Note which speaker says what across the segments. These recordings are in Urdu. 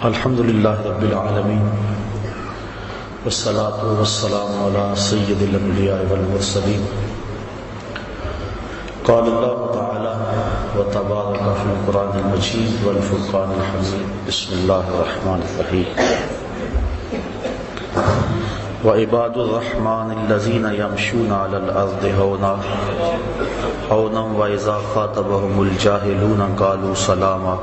Speaker 1: الحمد للہ رب العالمین والصلاة والسلام علی سید الانبیاء والمرسلین قال اللہ تعالی وتبارک فی القرآن المجید والفرقان الحمید بسم اللہ الرحمن الرحیم وعباد الرحمن الذین یمشون علی الارض ہونا وإذا خاطبهم الجاہلون قالوا سلاما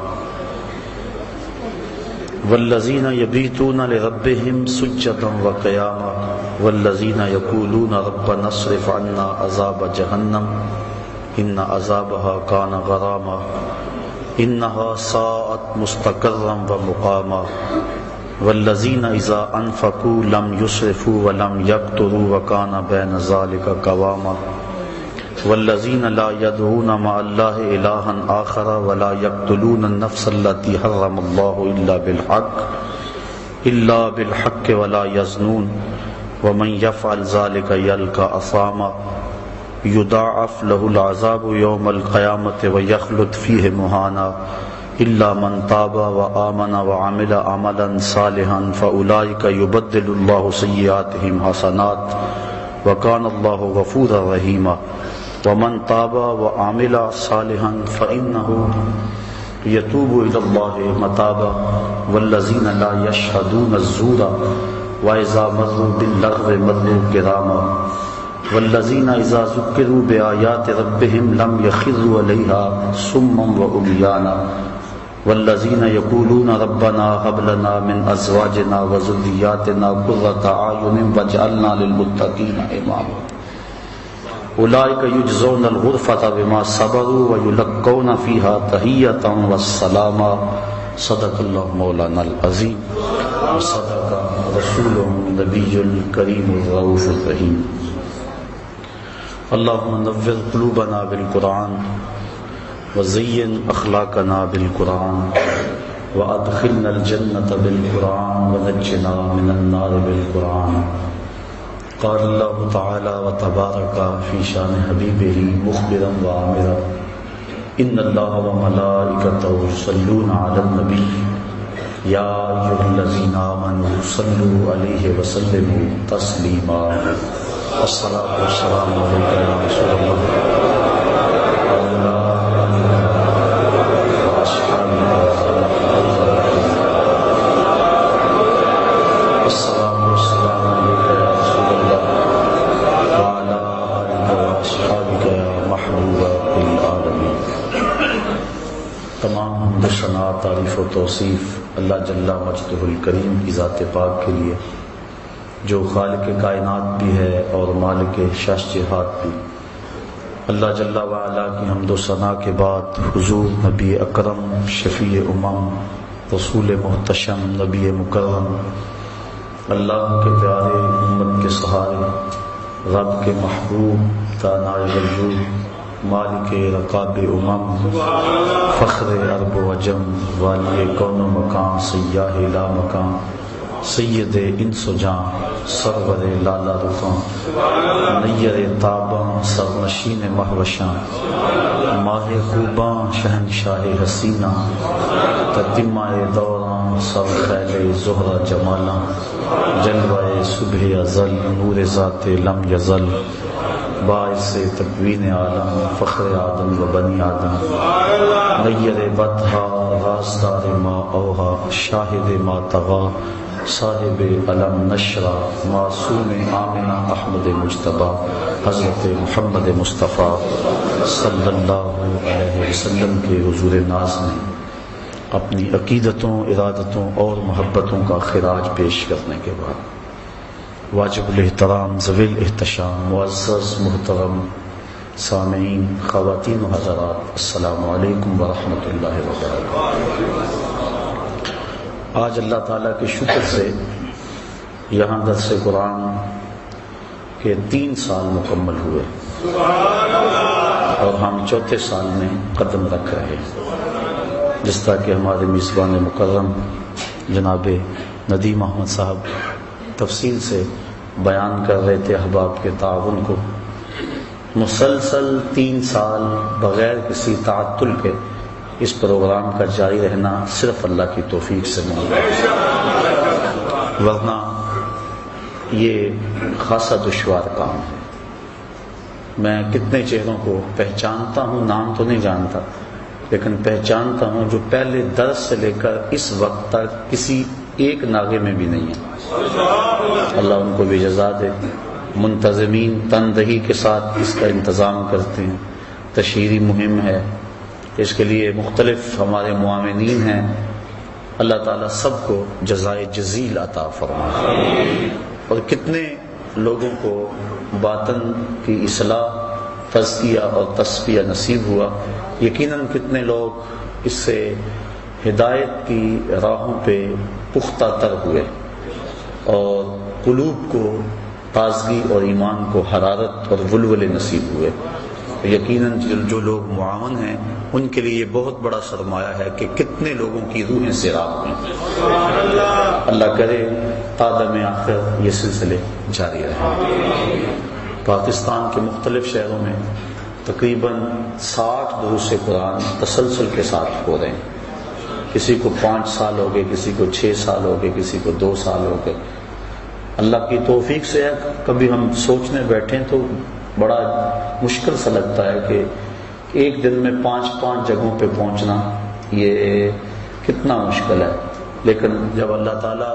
Speaker 1: والذین یبیتون لربهم سجدا وقیاما والذین یقولون ربنا اصرف عنا عذاب جہنم ان عذابها کان غراما انها ساءت مستقرا ومقاما والذین اذا انفقوا لم يسرفوا ولم يقتروا وکان بین ذلک قواما والذین لا يدعون مع اللہ الہا آخر ولا يقتلون النفس التي حرم اللہ الا بالحق ولا يزنون ومن يفعل ذلك يلقى اثاما يضاعف له العذاب يوم القيامة ويخلد فيه مهانا الا من تاب وآمن وعمل عملا صالحا فأولئك يبدل الله سيئاتهم حسنات وكان الله غفورا رحيما ومن تاب وعمل صالحا فإنه يتوب إلى الله متابا والذين لا يشهدون الزور وإذا مروا باللغو مروا كراما والذين إذا ذكروا بآيات ربهم لم يخروا عليها صما وعميانا والذين يقولون ربنا هب لنا من أزواجنا وذرياتنا قرة أعين واجعلنا للمتقين إماما اولئک یجزون الغرفۃ بما صبروا ویلقون فیها تحیۃ والسلاما صدق اللہ مولانا العظیم وصدق رسولہ النبی الکریم الرؤوف الرحیم اللہم نور قلوبنا بالقرآن وزین اخلاقنا بالقرآن وادخلنا الجنة بالقرآن ونجنا من النار بالقرآن قال اللہ تعالی وتبارک فی شان حبیبہ مخبرا وآمرا ان اللہ وملائکتہ یصلون علی النبی یا ایھا الذین آمنوا صلوا علیہ وسلموا تسلیما الصلاۃ والسلام علیک یا رسول اللہ تعریف و توصیف اللہ جل مجدہ الکریم کی ذات پاک کے لیے جو خالق کائنات بھی ہے اور مالک شش جہات بھی۔ اللہ جل وعلا کی حمد و ثنا کے بعد حضور نبی اکرم شفیع امم رسول محتشم نبی مکرم اللہ کے پیارے امت کے سہارے رب کے محبوب دانائے وجود مالک رقاب امم فخر عرب و عجم والی کون و مکان سیاہ لا مکان سید انس و جان سرور لالا رخاں نیر تاباں سرنشین مہوشاں ماہ خوباں شہنشاہ حسینہ قدمہ دوراں سر خیل زہرہ جمالاں جلوہ صبح ازل نور ذات لم یزل باعث تکوین عالم فخر آدم و بنی آدم نیر بطحا رازدار ما اوہا شاہد ما تغا صاحب علم نشرہ معصوم آمنہ احمد مجتبی حضرت محمد مصطفیٰ صلی اللہ علیہ وسلم کے حضور ناز میں اپنی عقیدتوں ارادتوں اور محبتوں کا خراج پیش کرنے کے بعد واجب الاحترام ذوی الاحتشام معزز محترم سامعین خواتین و حضرات السلام علیکم ورحمۃ اللہ وبرکاتہ۔ آج اللہ تعالیٰ کے شکر سے یہاں درس قرآن کے 3 سال مکمل ہوئے اور ہم چوتھے سال میں قدم رکھ رہے ہیں۔ جس طرح کہ ہمارے میزبان مکرم جناب ندیم احمد صاحب تفصیل سے بیان کر رہے تھے احباب کے تعاون کو، مسلسل 3 سال بغیر کسی تعطل کے اس پروگرام کا جاری رہنا صرف اللہ کی توفیق سے ممکن ہے، ورنہ یہ خاصا دشوار کام ہے۔ میں کتنے چہروں کو پہچانتا ہوں، نام تو نہیں جانتا لیکن پہچانتا ہوں، جو پہلے درس سے لے کر اس وقت تک کسی ایک ناغے میں بھی نہیں ہے۔ اللہ ان کو بھی جزا دے۔ منتظمین تندہی کے ساتھ اس کا انتظام کرتے ہیں، تشہیری مہم ہے، اس کے لیے مختلف ہمارے معاونین ہیں، اللہ تعالیٰ سب کو جزائے جزیل عطا فرمائے۔ اور کتنے لوگوں کو باطن کی اصلاح، تزکیہ اور تصفیہ نصیب ہوا، یقیناً کتنے لوگ اس سے ہدایت کی راہوں پہ پختہ تر ہوئے اور قلوب کو تازگی اور ایمان کو حرارت اور ولولے نصیب ہوئے۔ یقیناً جو لوگ معاون ہیں ان کے لیے یہ بہت بڑا سرمایہ ہے کہ کتنے لوگوں کی روحیں سیراب ہوئیں۔ اللہ کرے آدم آخر یہ سلسلے جاری رہیں۔ پاکستان کے مختلف شہروں میں تقریباً 60 دروس قرآن تسلسل کے ساتھ ہو رہے ہیں۔ کسی کو 5 سال ہو گئے، کسی کو 6 سال ہو گئے، کسی کو 2 سال ہو گئے۔ اللہ کی توفیق سے کبھی ہم سوچنے بیٹھیں تو بڑا مشکل سا لگتا ہے کہ ایک دن میں 5 جگہوں پہ پہنچنا یہ کتنا مشکل ہے، لیکن جب اللہ تعالیٰ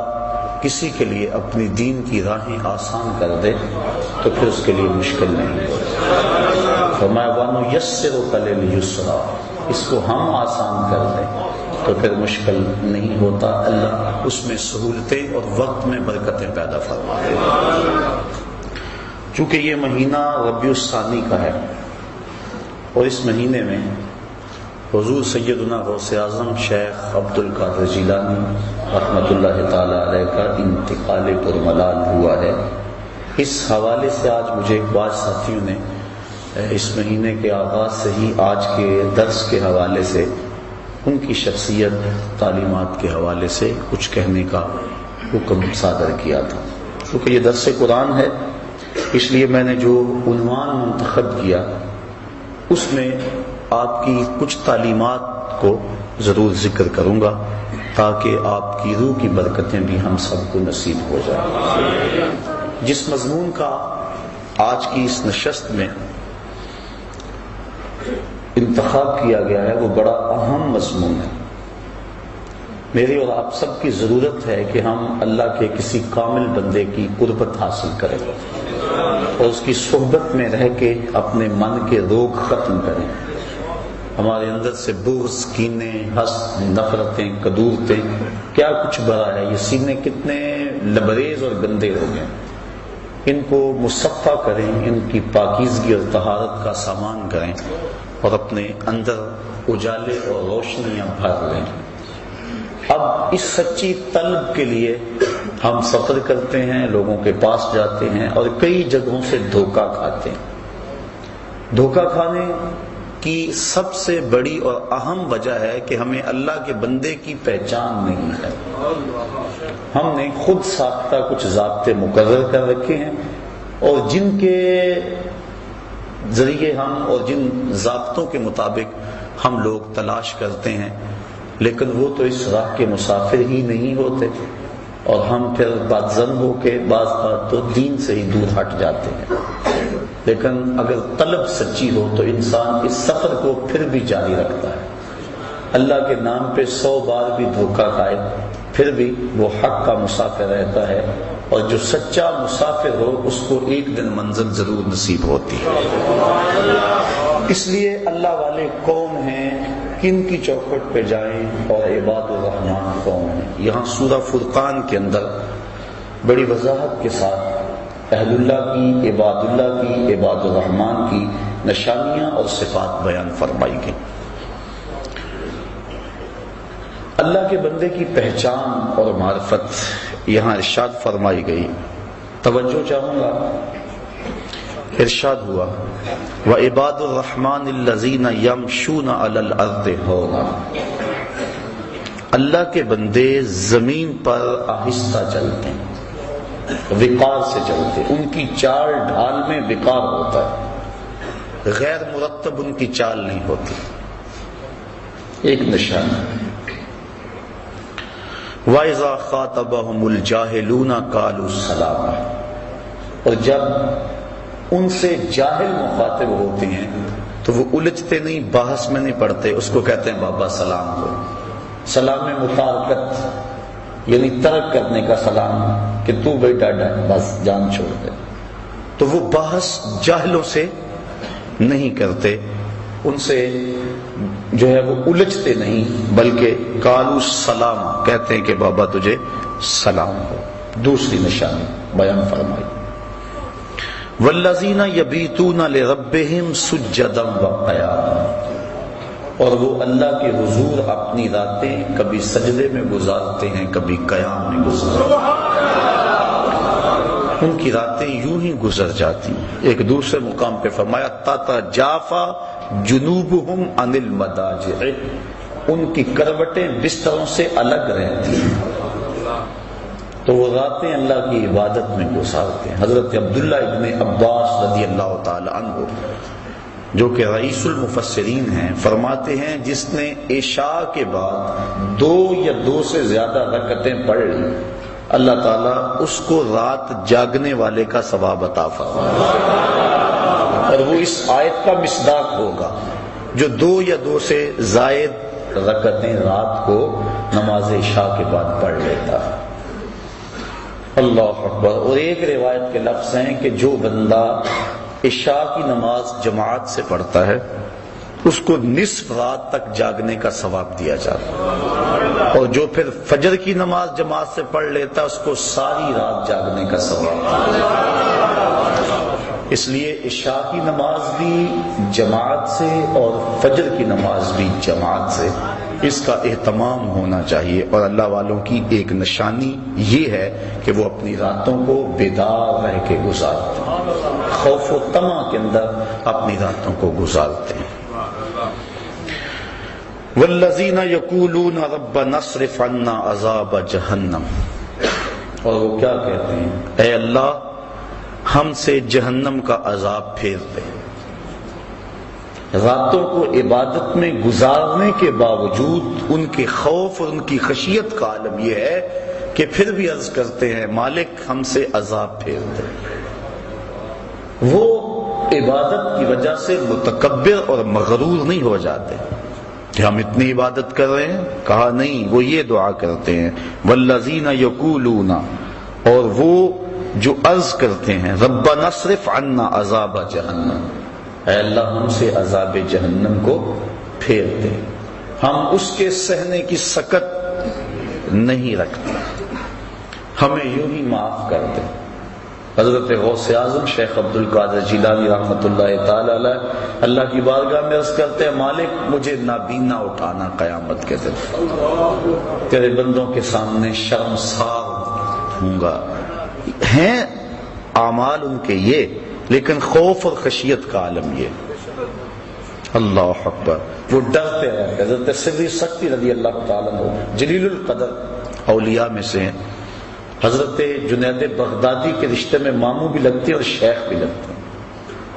Speaker 1: کسی کے لیے اپنی دین کی راہیں آسان کر دے تو پھر اس کے لیے مشکل نہیں ہوتا۔ فرمایا وَنُيَسِّرُكَ لِلْيُسْرَىٰ، اس کو ہم آسان کر دیں تو پھر مشکل نہیں ہوتا، اللہ اس میں سہولتیں اور وقت میں برکتیں پیدا فرما دے۔ چونکہ یہ مہینہ ربیع الثانی کا ہے اور اس مہینے میں حضور سیدنا غوث اعظم شیخ عبد القادر جیلانی رحمۃ اللہ تعالی علیہ کا انتقال پرملال ہوا ہے، اس حوالے سے آج مجھے بعض ساتھیوں نے اس مہینے کے آغاز سے ہی آج کے درس کے حوالے سے ان کی شخصیت، تعلیمات کے حوالے سے کچھ کہنے کا حکم صادر کیا تھا۔ کیونکہ یہ درس قرآن ہے اس لیے میں نے جو عنوان منتخب کیا اس میں آپ کی کچھ تعلیمات کو ضرور ذکر کروں گا تاکہ آپ کی روح کی برکتیں بھی ہم سب کو نصیب ہو جائیں۔ جس مضمون کا آج کی اس نشست میں انتخاب کیا گیا ہے وہ بڑا اہم مضمون ہے۔ میری اور آپ سب کی ضرورت ہے کہ ہم اللہ کے کسی کامل بندے کی قربت حاصل کریں اور اس کی صحبت میں رہ کے اپنے من کے روگ ختم کریں۔ ہمارے اندر سے بغض، کینے، حسد، نفرتیں، کدورتیں کیا کچھ بھرا ہے، یہ سینے کتنے لبریز اور گندے ہو گئے، ان کو مصفا کریں، ان کی پاکیزگی اور طہارت کا سامان کریں اور اپنے اندر اجالے اور روشنیاں بھر لیں۔ اب اس سچی طلب کے لیے ہم سفر کرتے ہیں، لوگوں کے پاس جاتے ہیں اور کئی جگہوں سے دھوکہ کھاتے ہیں۔ دھوکہ کھانے کی سب سے بڑی اور اہم وجہ ہے کہ ہمیں اللہ کے بندے کی پہچان نہیں ہے۔ ہم نے خود ساختہ کچھ ضابطے مقرر کر رکھے ہیں اور جن کے ذریعے ہم اور جن ضابطوں کے مطابق ہم لوگ تلاش کرتے ہیں، لیکن وہ تو اس راہ کے مسافر ہی نہیں ہوتے اور ہم پھر بدظن ہو کے بعض بات تو دین سے ہی دور ہٹ جاتے ہیں۔ لیکن اگر طلب سچی ہو تو انسان اس سفر کو پھر بھی جاری رکھتا ہے۔ اللہ کے نام پہ 100 بار بھی دھوکہ کھائے پھر بھی وہ حق کا مسافر رہتا ہے، اور جو سچا مسافر ہو اس کو ایک دن منزل ضرور نصیب ہوتی ہے۔ اس لیے اللہ والے کون ہیں، کن کی چوکھٹ پہ جائیں، اور عباد الرحمن کون ہیں۔ یہاں سورہ فرقان کے اندر بڑی وضاحت کے ساتھ اہل اللہ کی، عباد اللہ کی، عباد الرحمن کی نشانیاں اور صفات بیان فرمائی گئی۔ اللہ کے بندے کی پہچان اور معرفت یہاں ارشاد فرمائی گئی۔ توجہ چاہوں گا، ارشاد ہوا وَعِبَادُ الرَّحْمَنِ الَّذِينَ يَمْشُونَ عَلَى الْأَرْضِ هَوْنًا، اللہ کے بندے زمین پر آہستہ چلتے ہیں، وقار سے چلتے، ان کی چال ڈھال میں وقار ہوتا ہے، غیر مرتب ان کی چال نہیں ہوتی۔ ایک نشانی. وَإِذَا خَاطَبَهُمُ الْجَاهِلُونَ قَالُوا سَلَامًا، اور جب ان سے جاہل مخاطب ہوتے ہیں تو وہ الجھتے نہیں، بحث میں نہیں پڑتے، اس کو کہتے ہیں بابا سلام ہو. سلام متارکت یعنی ترک کرنے کا سلام، کہ تو بیٹا بس جان چھوڑ دے. تو وہ بحث جاہلوں سے نہیں کرتے، ان سے جو ہے وہ الجھتے نہیں، بلکہ قالوا سلام کہتے ہیں کہ بابا تجھے سلام ہو. دوسری نشانی بیان فرمائی. والذین یبیتون لربہم سجدا وقیاما، اور وہ اللہ کے حضور اپنی راتیں کبھی سجدے میں گزارتے ہیں، کبھی قیام میں گزارتے ہیں. ان کی راتیں یوں ہی گزر جاتی. ایک دوسرے مقام پہ فرمایا تتجافا جنوبہم عن المضاجع، ان کی کروٹیں بستروں سے الگ رہتی ہیں. تو وہ راتیں اللہ کی عبادت میں گزارتے ہیں. حضرت عبداللہ ابن عباس رضی اللہ تعالی عنہ جو کہ رئیس المفسرین ہیں فرماتے ہیں جس نے عشاء کے بعد 2 یا 2 سے زیادہ رکعتیں پڑھ لی اللہ تعالیٰ اس کو رات جاگنے والے کا ثواب عطا فرمائے، اور وہ اس آیت کا مصداق ہوگا جو 2 یا 2 سے زائد رکعتیں رات کو نماز عشاء کے بعد پڑھ لیتا ہے. اللہ اکبر. اور ایک روایت کے لفظ ہیں کہ جو بندہ عشاء کی نماز جماعت سے پڑھتا ہے اس کو نصف رات تک جاگنے کا ثواب دیا جاتا ہے، اور جو پھر فجر کی نماز جماعت سے پڑھ لیتا ہے اس کو ساری رات جاگنے کا ثواب دیا جاتا ہے. اس لیے عشاء کی نماز بھی جماعت سے اور فجر کی نماز بھی جماعت سے، اس کا اہتمام ہونا چاہیے. اور اللہ والوں کی ایک نشانی یہ ہے کہ وہ اپنی راتوں کو بیدار رہ کے گزارتے ہیں، خوف و طمع کے اندر اپنی راتوں کو گزارتے ہیں. والذین یقولون ربنا اصرف عنا عذاب جہنم، اور وہ کیا کہتے ہیں اے اللہ ہم سے جہنم کا عذاب پھیر دے. راتوں کو عبادت میں گزارنے کے باوجود ان کے خوف اور ان کی خشیت کا عالم یہ ہے کہ پھر بھی عرض کرتے ہیں مالک ہم سے عذاب پھیر دے. وہ عبادت کی وجہ سے متکبر اور مغرور نہیں ہو جاتے کہ ہم اتنی عبادت کر رہے ہیں، کہا نہیں، وہ یہ دعا کرتے ہیں والذین یقولون، اور وہ جو عرض کرتے ہیں ربنا اصرف عنا عذاب جہنم، اے اللہ ہم سے عذاب جہنم کو پھیر دے، ہم اس کے سہنے کی سکت نہیں رکھتے، ہمیں یوں ہی معاف کر دے. حضرت غوث اعظم شیخ عبد القادر جیلانی رحمۃ اللہ تعالی علیہ اللہ کی بارگاہ میں عرض کرتے ہیں مالک مجھے نابینا اٹھانا قیامت کے دن، تیرے بندوں کے سامنے شرمسار ہوں گا. ہیں اعمال ان کے یہ، لیکن خوف اور خشیت کا عالم یہ. اللہ اکبر. وہ ڈرتے رہتے. حضرت سری سکتی رضی اللہ تعالیٰ عنہ جلیل القدر اولیاء میں سے ہیں. حضرت جنید بغدادی کے رشتے میں ماموں بھی لگتے ہیں اور شیخ بھی لگتے ہیں.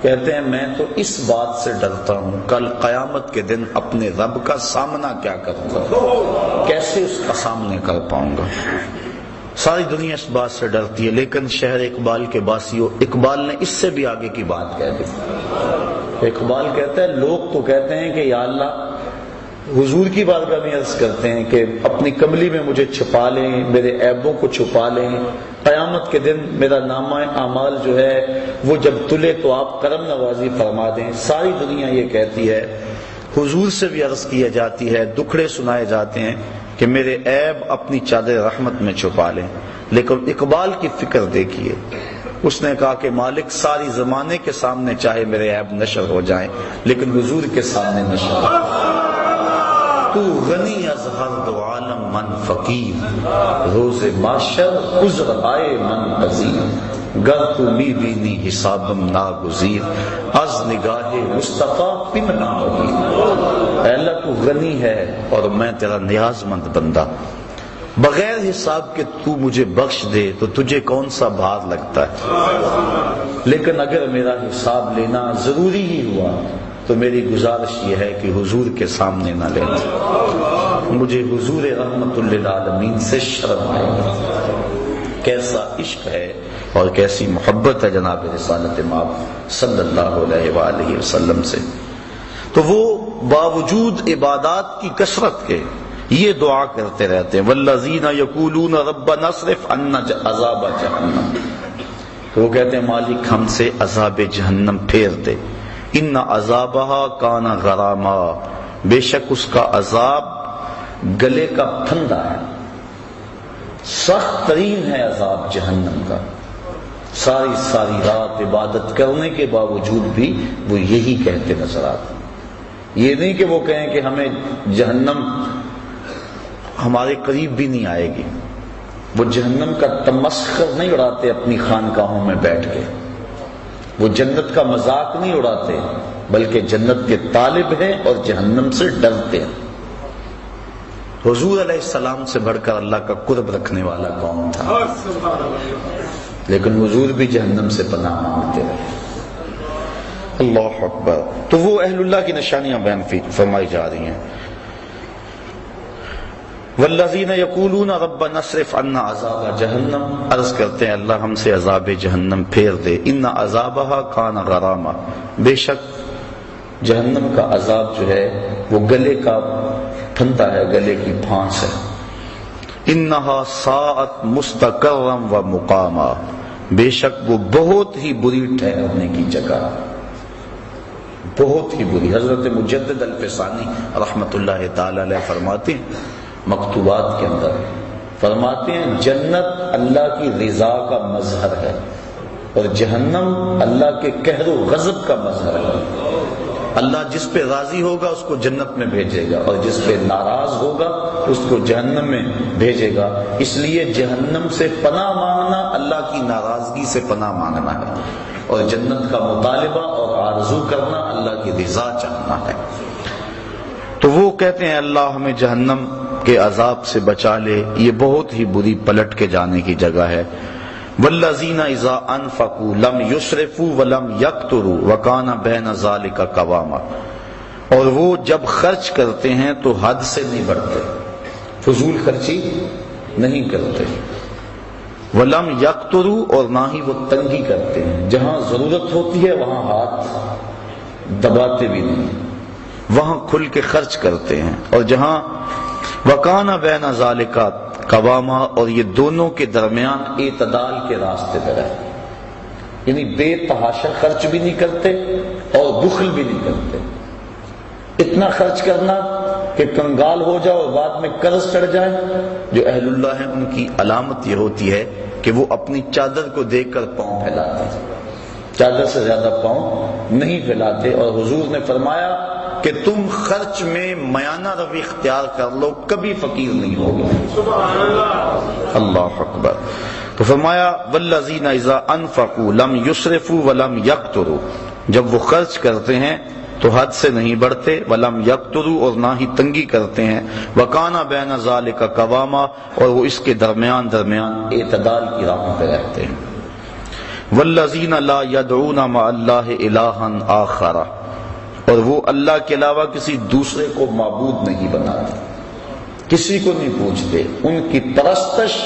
Speaker 1: کہتے ہیں میں تو اس بات سے ڈرتا ہوں کل قیامت کے دن اپنے رب کا سامنا کیا کروں گا، کیسے اس کا سامنے کر پاؤں گا. ساری دنیا اس بات سے ڈرتی ہے، لیکن شہر اقبال کے باسیوں، اقبال نے اس سے بھی آگے کی بات کہہ دی. اقبال کہتا ہے لوگ تو کہتے ہیں کہ یا اللہ حضور کی بارگاہ میں عرض کرتے ہیں کہ اپنی کملی میں مجھے چھپا لیں، میرے عیبوں کو چھپا لیں، قیامت کے دن میرا نامہ اعمال جو ہے وہ جب تلے تو آپ کرم نوازی فرما دیں. ساری دنیا یہ کہتی ہے، حضور سے بھی عرض کی جاتی ہے، دکھڑے سنائے جاتے ہیں کہ میرے عیب اپنی چادر رحمت میں چھپا لیں. لیکن اقبال کی فکر دیکھیے، اس نے کہا کہ مالک ساری زمانے کے سامنے چاہے میرے عیب نشر ہو جائیں لیکن حضور کے سامنے نشر ہو. تو غنی از ہر دو عالم من فقیر، روز معاشر عذر آئے من عظیم، گر تو می بینی حسابم ناگزیر، از نگاہ مصطفیٰ پنہا ہوگی. اے اللہ تو غنی ہے اور میں تیرا نیاز مند بندہ، بغیر حساب کے تو مجھے بخش دے تو تجھے کون سا بھار لگتا ہے، لیکن اگر میرا حساب لینا ضروری ہی ہوا تو میری گزارش یہ ہے کہ حضور کے سامنے نہ لیں، مجھے حضور رحمت للعالمین سے شرم آئے گی۔ کیسا عشق ہے اور کیسی محبت ہے جناب رسالت مآب صلی اللہ علیہ وآلہ وسلم سے۔ تو وہ باوجود عبادات کی کثرت کے یہ دعا کرتے رہتے ہیں، والذین یقولون ربنا اصرف عنا عذاب جہنم، تو وہ کہتے ہیں مالک ہم سے عذاب جہنم پھیر دے، ان عذابہا کان غراما، بے شک اس کا عذاب گلے کا پھندا ہے، سخت ترین ہے عذاب جہنم کا۔ ساری رات عبادت کرنے کے باوجود بھی وہ یہی کہتے نظر آتے، یہ نہیں کہ وہ کہیں کہ ہمیں جہنم ہمارے قریب بھی نہیں آئے گی، وہ جہنم کا تمسخر نہیں اڑاتے اپنی خانقاہوں میں بیٹھ کے، وہ جنت کا مذاق نہیں اڑاتے، بلکہ جنت کے طالب ہیں اور جہنم سے ڈرتے ہیں۔ حضور علیہ السلام سے بڑھ کر اللہ کا قرب رکھنے والا کون تھا؟ لیکن حضور بھی جہنم سے پناہ مانگتے رہے۔ اللہ اکبر۔ تو وہ اہل اللہ کی نشانیاں بیان فرمائی جا رہی ہیں۔ والذین یقولون ربنا اصرف عنا عذاب جہنم، عرض کرتے ہیں اللہ ہم سے عذاب جہنم پھیر دے، ان عذابہا کان غراما، بے شک جہنم کا عذاب جو ہے وہ گلے کا پھندا ہے، گلے کی پھانس ہے، انہا ساعت مستقرا و مقاما، بے شک وہ بہت ہی بری ٹھہرنے کی جگہ، بہت ہی بری۔ حضرت مجدد الفسانی رحمت اللہ تعالی علیہ فرماتے ہیں مکتوبات کے اندر، فرماتے ہیں جنت اللہ کی رضا کا مظہر ہے اور جہنم اللہ کے قہر و غضب کا مظہر ہے۔ اللہ جس پہ راضی ہوگا اس کو جنت میں بھیجے گا اور جس پہ ناراض ہوگا اس کو جہنم میں بھیجے گا۔ اس لیے جہنم سے پناہ مانگنا اللہ کی ناراضگی سے پناہ مانگنا ہے، اور جنت کا مطالبہ اور آرزو کرنا اللہ کی رضا چاہنا ہے۔ تو وہ کہتے ہیں اللہ ہمیں جہنم کے عذاب سے بچا لے، یہ بہت ہی بری پلٹ کے جانے کی جگہ ہے۔ والذین اذا انفقوا لم یسرفوا ولم یقتروا وکان بین ذلک قواما، اور وہ جب خرچ کرتے ہیں تو حد سے نہیں بڑھتے، فضول خرچی نہیں کرتے، ولم یقتروا، اور نہ ہی وہ تنگی کرتے ہیں، جہاں ضرورت ہوتی ہے وہاں ہاتھ دباتے بھی نہیں، وہاں کھل کے خرچ کرتے ہیں، اور جہاں وکان بین ذلک قواما، اور یہ دونوں کے درمیان اعتدال کے راستے پر ہے، یعنی بے تحاشا خرچ بھی نہیں کرتے اور بخل بھی نہیں کرتے۔ اتنا خرچ کرنا کہ کنگال ہو جائے اور بعد میں قرض چڑھ جائے۔ جو اہل اللہ ہیں ان کی علامت یہ ہوتی ہے کہ وہ اپنی چادر کو دیکھ کر پاؤں پھیلاتے ہیں، چادر سے زیادہ پاؤں نہیں پھیلاتے، اور حضور نے فرمایا کہ تم خرچ میں میانہ روی اختیار کر لو، کبھی فقیر نہیں ہوگا۔ اللہ اکبر۔ تو فرمایا والذین اذا انفقوا لم یسرفوا ولم یقتروا، جب وہ خرچ کرتے ہیں تو حد سے نہیں بڑھتے، ولم یقتروا، اور نہ ہی تنگی کرتے ہیں، وکان بین ذلک قواما، اور وہ اس کے درمیان اعتدال کی راہ پہ رہتے ہیں۔ والذین لا یدعون مع اللہ الہا آخر، اور وہ اللہ کے علاوہ کسی دوسرے کو معبود نہیں بناتے، کسی کو نہیں پوچھتے، ان کی پرستش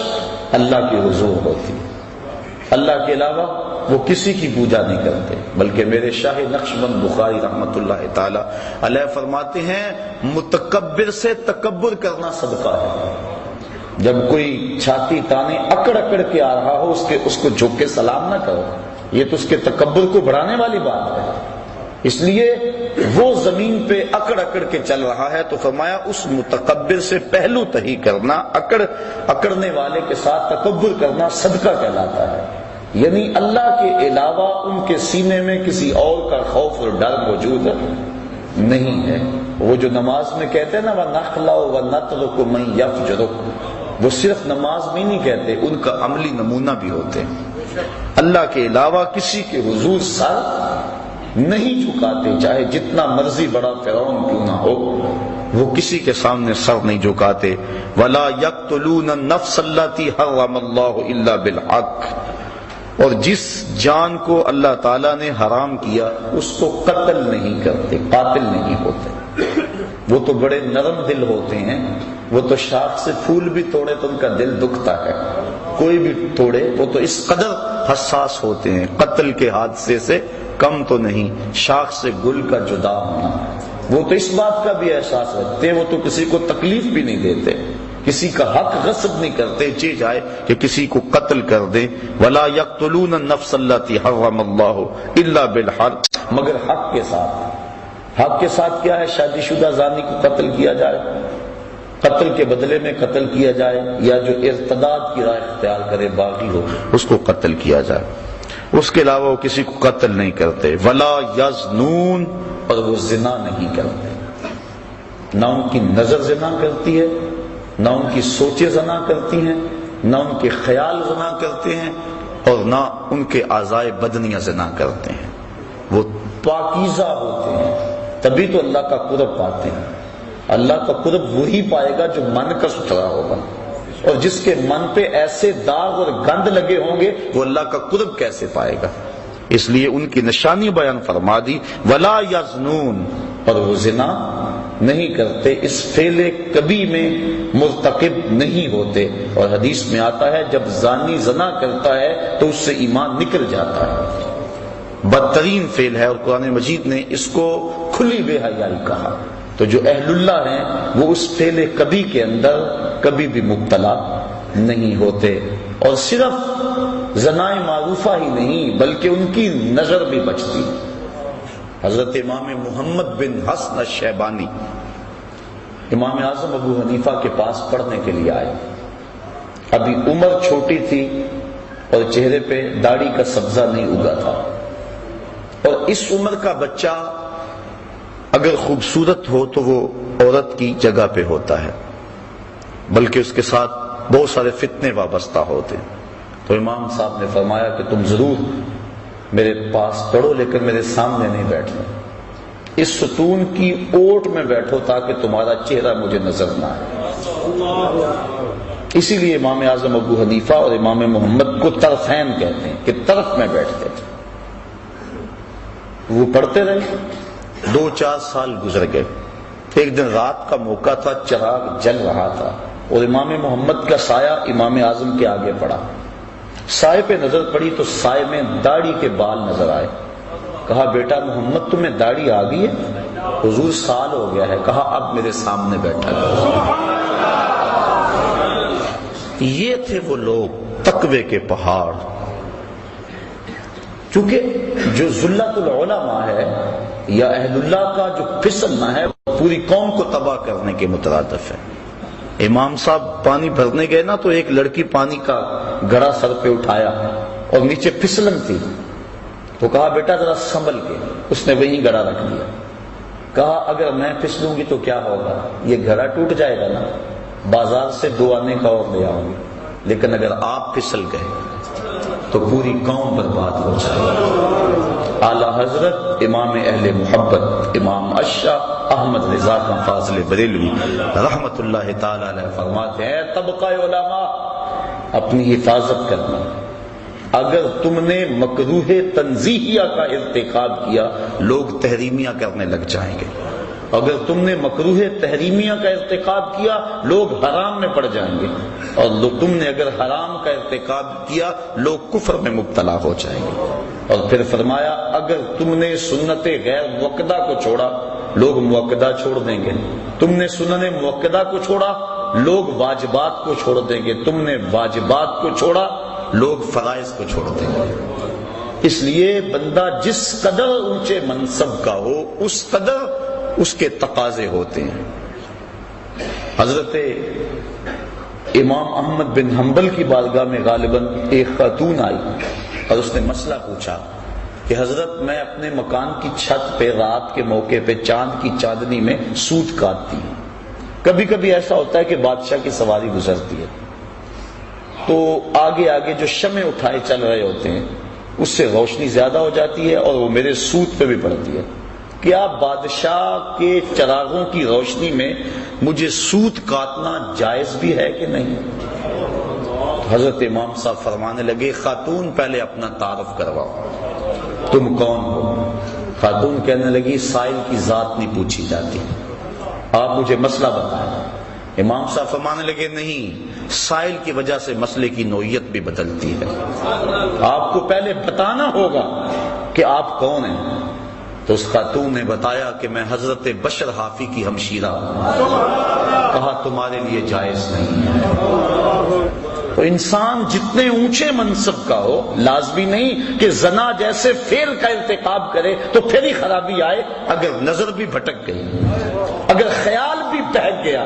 Speaker 1: اللہ کی حضور ہوتی، اللہ کے علاوہ وہ کسی کی پوجا نہیں کرتے۔ بلکہ میرے شاہ نقشبند بخاری رحمت اللہ تعالی علیہ فرماتے ہیں متکبر سے تکبر کرنا صدقہ ہے۔ جب کوئی چھاتی تانے اکڑ اکڑ کے آ رہا ہو اس کو جھک کے سلام نہ کرو، یہ تو اس کے تکبر کو بڑھانے والی بات ہے۔ اس لیے وہ زمین پہ اکڑ اکڑ کے چل رہا ہے تو فرمایا اس متکبر سے پہلو تہی کرنا، اکڑنے والے کے ساتھ تکبر کرنا صدقہ کہلاتا ہے، یعنی اللہ کے علاوہ ان کے سینے میں کسی اور کا خوف اور ڈر موجود نہیں ہے۔ وہ جو نماز میں کہتے ہیں نا وَنَخْلَعُ وَنَتْرُكُ مَن يَفْجُرُكُ، وہ صرف نماز میں نہیں کہتے، ان کا عملی نمونہ بھی ہوتے ہیں۔ اللہ کے علاوہ کسی کے حضور سر نہیں جھکاتے، چاہے جتنا مرضی بڑا فرعون کیوں نہ ہو، وہ کسی کے سامنے سر نہیں جھکاتے۔ وَلَا يَقْتُلُونَ النَّفْسَ الَّتِي حَرَّمَ اللَّهُ إِلَّا بِالْحَقِّ، اور جس جان کو اللہ تعالیٰ نے حرام کیا اس کو قتل نہیں کرتے، قاتل نہیں ہوتے۔ وہ تو بڑے نرم دل ہوتے ہیں، وہ تو شاخ سے پھول بھی توڑے تو ان کا دل دکھتا ہے، کوئی بھی توڑے، وہ تو اس قدر حساس ہوتے ہیں، قتل کے حادثے سے کم تو نہیں، شاخ سے گل کا جدا ہونا۔ وہ تو اس بات کا بھی احساس رکھتے ہیں، وہ تو کسی کو تکلیف بھی نہیں دیتے، کسی کا حق غصب نہیں کرتے، چی جائے کہ کسی کو قتل کر دیں۔ وَلَا يَقْتُلُونَ النَّفْسَ الَّتِي حَرَّمَ اللَّهُ إِلَّا بِالْحَقِّ، مگر حق کے ساتھ۔ حق کے ساتھ کیا ہے؟ شادی شدہ زانی کو قتل کیا جائے، قتل کے بدلے میں قتل کیا جائے، یا جو ارتداد کی راہ اختیار کرے، باغی ہو، اس کو قتل کیا جائے۔ اس کے علاوہ وہ کسی کو قتل نہیں کرتے۔ وَلَا يَزْنُونَ، اور وہ زنا نہیں کرتے، نہ ان کی نظر زنا کرتی ہے، نہ ان کی سوچیں زنا کرتی ہیں، نہ ان کے خیال زنا کرتے ہیں، اور نہ ان کے اعضائے بدنیاں زنا کرتے ہیں۔ وہ پاکیزہ ہوتے ہیں، تبھی تو اللہ کا قرب پاتے ہیں۔ اللہ کا قرب وہی پائے گا جو من کا ستھرا ہوگا، اور جس کے من پہ ایسے داغ اور گند لگے ہوں گے وہ اللہ کا قرب کیسے پائے گا؟ اس لیے ان کی نشانی بیان فرما دی، وَلَا يَزْنُونَ، اور وہ زنا نہیں کرتے، اس فعل کبھی میں مرتکب نہیں ہوتے۔ اور حدیث میں آتا ہے جب زانی زنا کرتا ہے تو اس سے ایمان نکل جاتا ہے، بدترین فعل ہے، اور قرآن مجید نے اس کو کھلی بے حیائی کہا۔ تو جو اہل اللہ ہیں وہ اس فعل کبھی کے اندر کبھی بھی مبتلا نہیں ہوتے، اور صرف زنائے معروفہ ہی نہیں بلکہ ان کی نظر بھی بچتی۔ حضرت امام محمد بن حسن الشیبانی امام اعظم ابو حنیفہ کے پاس پڑھنے کے لیے آئے۔ ابھی عمر چھوٹی تھی اور چہرے پہ داڑھی کا سبزہ نہیں اگا تھا، اور اس عمر کا بچہ اگر خوبصورت ہو تو وہ عورت کی جگہ پہ ہوتا ہے، بلکہ اس کے ساتھ بہت سارے فتنے وابستہ ہوتے۔ تو امام صاحب نے فرمایا کہ تم ضرور میرے پاس پڑھو لیکن میرے سامنے نہیں بیٹھنا، اس ستون کی اوٹ میں بیٹھو تاکہ تمہارا چہرہ مجھے نظر نہ آئے۔ اسی لیے امام اعظم ابو حنیفہ اور امام محمد کو طرفین کہتے ہیں کہ طرف میں بیٹھتے تھے۔ وہ پڑھتے رہے، 2-4 سال گزر گئے۔ ایک دن رات کا موقع تھا، چراغ جل رہا تھا اور امام محمد کا سایہ امام اعظم کے آگے پڑا۔ سائے پہ نظر پڑی تو سائے میں داڑھی کے بال نظر آئے۔ کہا بیٹا محمد تمہیں داڑھی آ گئی ہے؟ حضور سال ہو گیا ہے۔ کہا اب میرے سامنے بیٹھا ہے۔ یہ تھے وہ لوگ تقوی کے پہاڑ۔ کیونکہ جو ذلت العلماء ہے یا اہل اللہ کا جو پھسلنا ہے وہ پوری قوم کو تباہ کرنے کے مترادف ہے۔ امام صاحب پانی بھرنے گئے نا تو ایک لڑکی پانی کا گڑا سر پہ اٹھایا اور نیچے پھسلن تھی، تو کہا بیٹا ذرا سنبھل کے، اس نے وہیں گڑا رکھ دیا۔ کہا اگر میں پھسلوں گی تو کیا ہوگا؟ یہ گھڑا ٹوٹ جائے گا نا، بازار سے 2 آنے کا اور لے آؤں گی، لیکن اگر آپ پھسل گئے تو پوری قوم برباد ہو جائے گی۔ اعلی حضرت امام اہل محبت امام اشاہ احمد رضا خان فاضل بریلوی رحمت اللہ تعالی علیہ فرماتے ہیں طبقہ علماء اپنی حفاظت کرنا۔ اگر تم نے مکروہ تنزیہیہ کا ارتکاب کیا لوگ تحریمیہ کرنے لگ جائیں گے، اگر تم نے مکروہ تحریمیہ کا ارتکاب کیا لوگ حرام میں پڑ جائیں گے، اور تم نے اگر حرام کا ارتکاب کیا لوگ کفر میں مبتلا ہو جائیں گے۔ اور پھر فرمایا اگر تم نے سنت غیر موقدہ کو چھوڑا لوگ موقدہ چھوڑ دیں گے، تم نے سنن موقدہ کو چھوڑا لوگ واجبات کو چھوڑ دیں گے، تم نے واجبات کو چھوڑا لوگ فرائض کو چھوڑ دیں گے۔ اس لیے بندہ جس قدر اونچے منصب کا ہو اس قدر اس کے تقاضے ہوتے ہیں۔ حضرت امام احمد بن حنبل کی بارگاہ میں غالباً ایک خاتون آئی اور اس نے مسئلہ پوچھا کہ حضرت میں اپنے مکان کی چھت پہ رات کے موقع پہ چاند کی چاندنی میں سوت کاٹتی ہوں، کبھی کبھی ایسا ہوتا ہے کہ بادشاہ کی سواری گزرتی ہے تو آگے آگے جو شمع اٹھائے چل رہے ہوتے ہیں اس سے روشنی زیادہ ہو جاتی ہے اور وہ میرے سوت پہ بھی پڑتی ہے، کیا بادشاہ کے چراغوں کی روشنی میں مجھے سوت کاٹنا جائز بھی ہے کہ نہیں؟ حضرت امام صاحب فرمانے لگے خاتون پہلے اپنا تعارف کرواؤ، تم کون ہو؟ خاتون کہنے لگی سائل کی ذات نہیں پوچھی جاتی، آپ مجھے مسئلہ بتائیں۔ امام صاحب فرمانے لگے نہیں، سائل کی وجہ سے مسئلے کی نوعیت بھی بدلتی ہے، آپ کو پہلے بتانا ہوگا کہ آپ کون ہیں۔ تو اس خاتون نے بتایا کہ میں حضرت بشر حافی کی ہمشیرہ ہوں۔ کہا تمہارے لیے جائز نہیں ہے۔ تو انسان جتنے اونچے منصب کا ہو، لازمی نہیں کہ زنا جیسے فعل کا ارتکاب کرے تو پھر ہی خرابی آئے۔ اگر نظر بھی بھٹک گئی، اگر خیال بھی بہک گیا،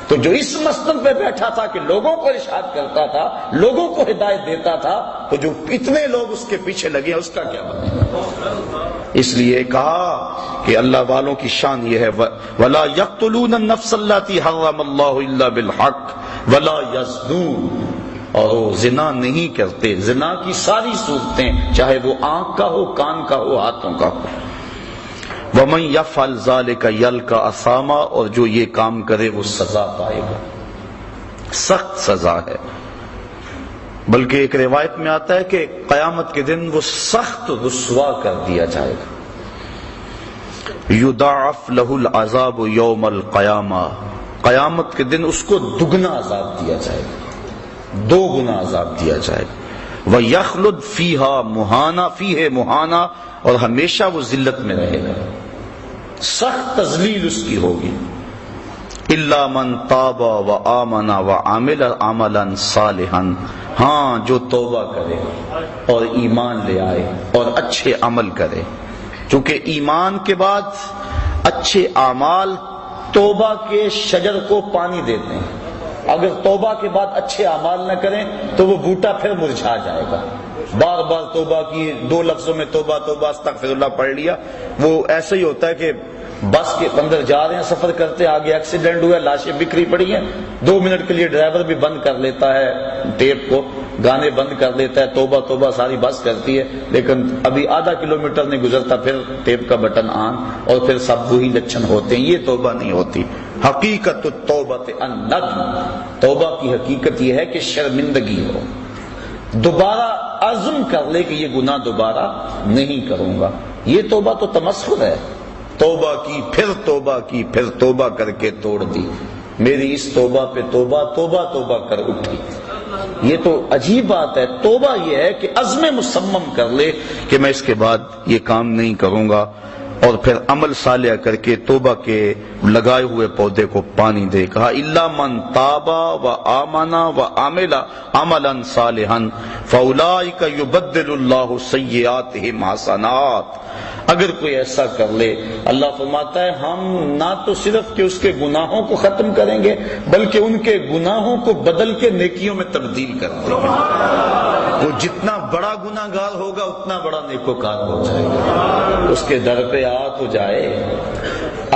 Speaker 1: تو جو اس مسند پہ بیٹھا تھا کہ لوگوں کو ارشاد کرتا تھا، لوگوں کو ہدایت دیتا تھا، تو جو اتنے لوگ اس کے پیچھے لگے اس کا کیا بنے؟ اس لیے کہا کہ اللہ والوں کی شان یہ ہے وَلَا يَقْتُلُونَ النَّفْسَ الَّتِي حَرَّمَ اللَّهُ إِلَّا بِالْحَقِّ وَلَا يَزْنُونَ، اور وہ زنا نہیں کرتے۔ زنا کی ساری صورتیں، چاہے وہ آنکھ کا ہو، کان کا ہو، ہاتھوں کا ہو۔ وَمَن يَفْعَلْ ذَلِكَ يَلْقَ أَثَامًا، اور جو یہ کام کرے وہ سزا پائے گا، سخت سزا ہے۔ بلکہ ایک روایت میں آتا ہے کہ قیامت کے دن وہ سخت رسوا کر دیا جائے گا۔ یضاعف له العذاب یوم القیامہ، قیامت کے دن اس کو دگنا عذاب دیا جائے گا، 2 گنا عذاب دیا جائے گا۔ وَيَخْلُدْ فِيهَا مُهَانًا، فِيهِ مُهَانًا، اور ہمیشہ وہ ذلت میں رہے گا، سخت تذلیل اس کی ہوگی۔ إِلَّا مَن تَابَ وَآمَنَ وَعَمِلَ عَمَلًا صَالِحًا، ہاں جو توبہ کرے اور ایمان لے آئے اور اچھے عمل کرے، چونکہ ایمان کے بعد اچھے اعمال توبہ کے شجر کو پانی دیتے ہیں۔ اگر توبہ کے بعد اچھے اعمال نہ کریں تو وہ بوٹا پھر مرجھا جائے گا۔ بار بار توبہ کی، 2 لفظوں میں توبہ توبہ استغفر اللہ پڑھ لیا، وہ ایسا ہی ہوتا ہے کہ بس کے اندر جا رہے ہیں، سفر کرتے، آگے ایکسیڈنٹ ہوا، لاشیں بکھری پڑی ہیں، 2 منٹ کے لیے ڈرائیور بھی بند کر لیتا ہے ٹیپ کو، گانے بند کر دیتا ہے، توبہ توبہ ساری بس کرتی ہے، لیکن ابھی آدھا کلومیٹر نہیں گزرتا پھر ٹیپ کا بٹن آن، اور پھر سب وہی لچھن ہوتے ہیں۔ یہ توبہ نہیں ہوتی۔ حقیقت التوبۃ الندم، توبہ کی حقیقت یہ ہے کہ شرمندگی ہو، دوبارہ عزم کر لے کہ یہ گناہ دوبارہ نہیں کروں گا۔ یہ توبہ تو تمسخر ہے، توبہ کی، پھر توبہ کی، پھر توبہ کر کے توڑ دی، میری اس توبہ پہ توبہ، توبہ توبہ کر اٹھی۔ یہ تو عجیب بات ہے۔ توبہ یہ ہے کہ عزم مصمم کر لے کہ میں اس کے بعد یہ کام نہیں کروں گا، اور پھر عمل صالح کر کے توبہ کے لگائے ہوئے پودے کو پانی دے۔ کہا الا من تاب وآمن وعمل عملا صالحا فاولئک یبدل اللہ سیئاتہم حسنات، اگر کوئی ایسا کر لے، اللہ فرماتا ہے ہم نہ تو صرف کہ اس کے گناہوں کو ختم کریں گے بلکہ ان کے گناہوں کو بدل کے نیکیوں میں تبدیل کر دیں گے۔ وہ جتنا بڑا گناہ گار ہوگا اتنا بڑا نیکوکار ہو جائے گا۔ اس کے در پہ آ تو جائے۔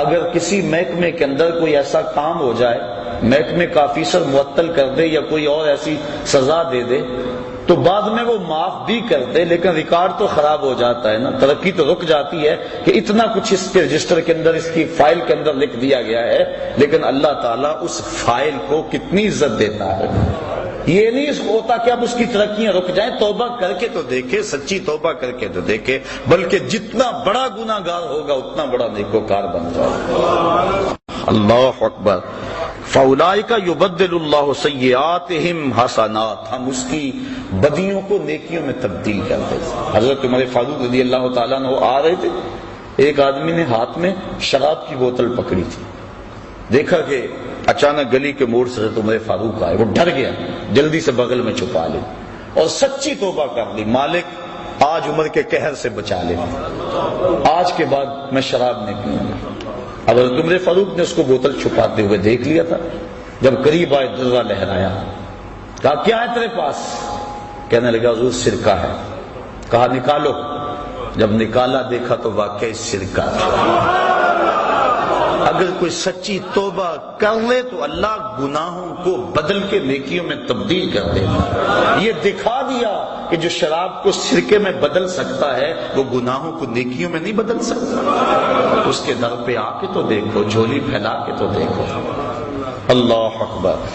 Speaker 1: اگر کسی محکمے کے اندر کوئی ایسا کام ہو جائے، محکمے کا آفیسر معطل کر دے یا کوئی اور ایسی سزا دے دے تو بعد میں وہ معاف بھی کرتے، لیکن ریکارڈ تو خراب ہو جاتا ہے نا، ترقی تو رک جاتی ہے کہ اتنا کچھ اس کے رجسٹر کے اندر، اس کی فائل کے اندر لکھ دیا گیا ہے، لیکن اللہ تعالیٰ اس فائل کو کتنی عزت دیتا ہے۔ یہ نہیں ہوتا کہ اب اس کی ترقیاں رک جائیں، توبہ کر کے تو دیکھے، سچی توبہ کر کے تو دیکھے، بلکہ جتنا بڑا گناہ گار ہوگا اتنا بڑا نیکوکار بن جائے۔ اللہ اکبر۔ فاولئک یبدل اللہ سیئاتہم حسنات، ہم اس کی بدیوں کو نیکیوں میں تبدیل کر دیں۔ حضرت عمر فاروق رضی اللہ تعالیٰ عنہ آ رہے تھے، ایک آدمی نے ہاتھ میں شراب کی بوتل پکڑی تھی، دیکھا کہ اچانک گلی کے موڑ سے عمر فاروق آئے، وہ ڈر گیا، جلدی سے بغل میں چھپا لی اور سچی توبہ کر لی، مالک آج عمر کے قہر سے بچا لے، آج کے بعد میں شراب نہیں پیوں گا۔ اب عمر فاروق نے اس کو بوتل چھپاتے ہوئے دیکھ لیا تھا، جب قریب آئے درہ لہرایا، کہا کیا ہے تیرے پاس؟ کہنے لگا حضور سرکہ ہے۔ کہا نکالو، جب نکالا دیکھا تو واقعی سرکہ تھا۔ اگر کوئی سچی توبہ کر لے تو اللہ گناہوں کو بدل کے نیکیوں میں تبدیل کر دے گا۔ یہ دکھا دیا کہ جو شراب کو سرکے میں بدل سکتا ہے وہ گناہوں کو نیکیوں میں نہیں بدل سکتا۔ اس کے در پہ آ کے تو دیکھو، جھولی پھیلا کے تو دیکھو۔ اللہ اکبر۔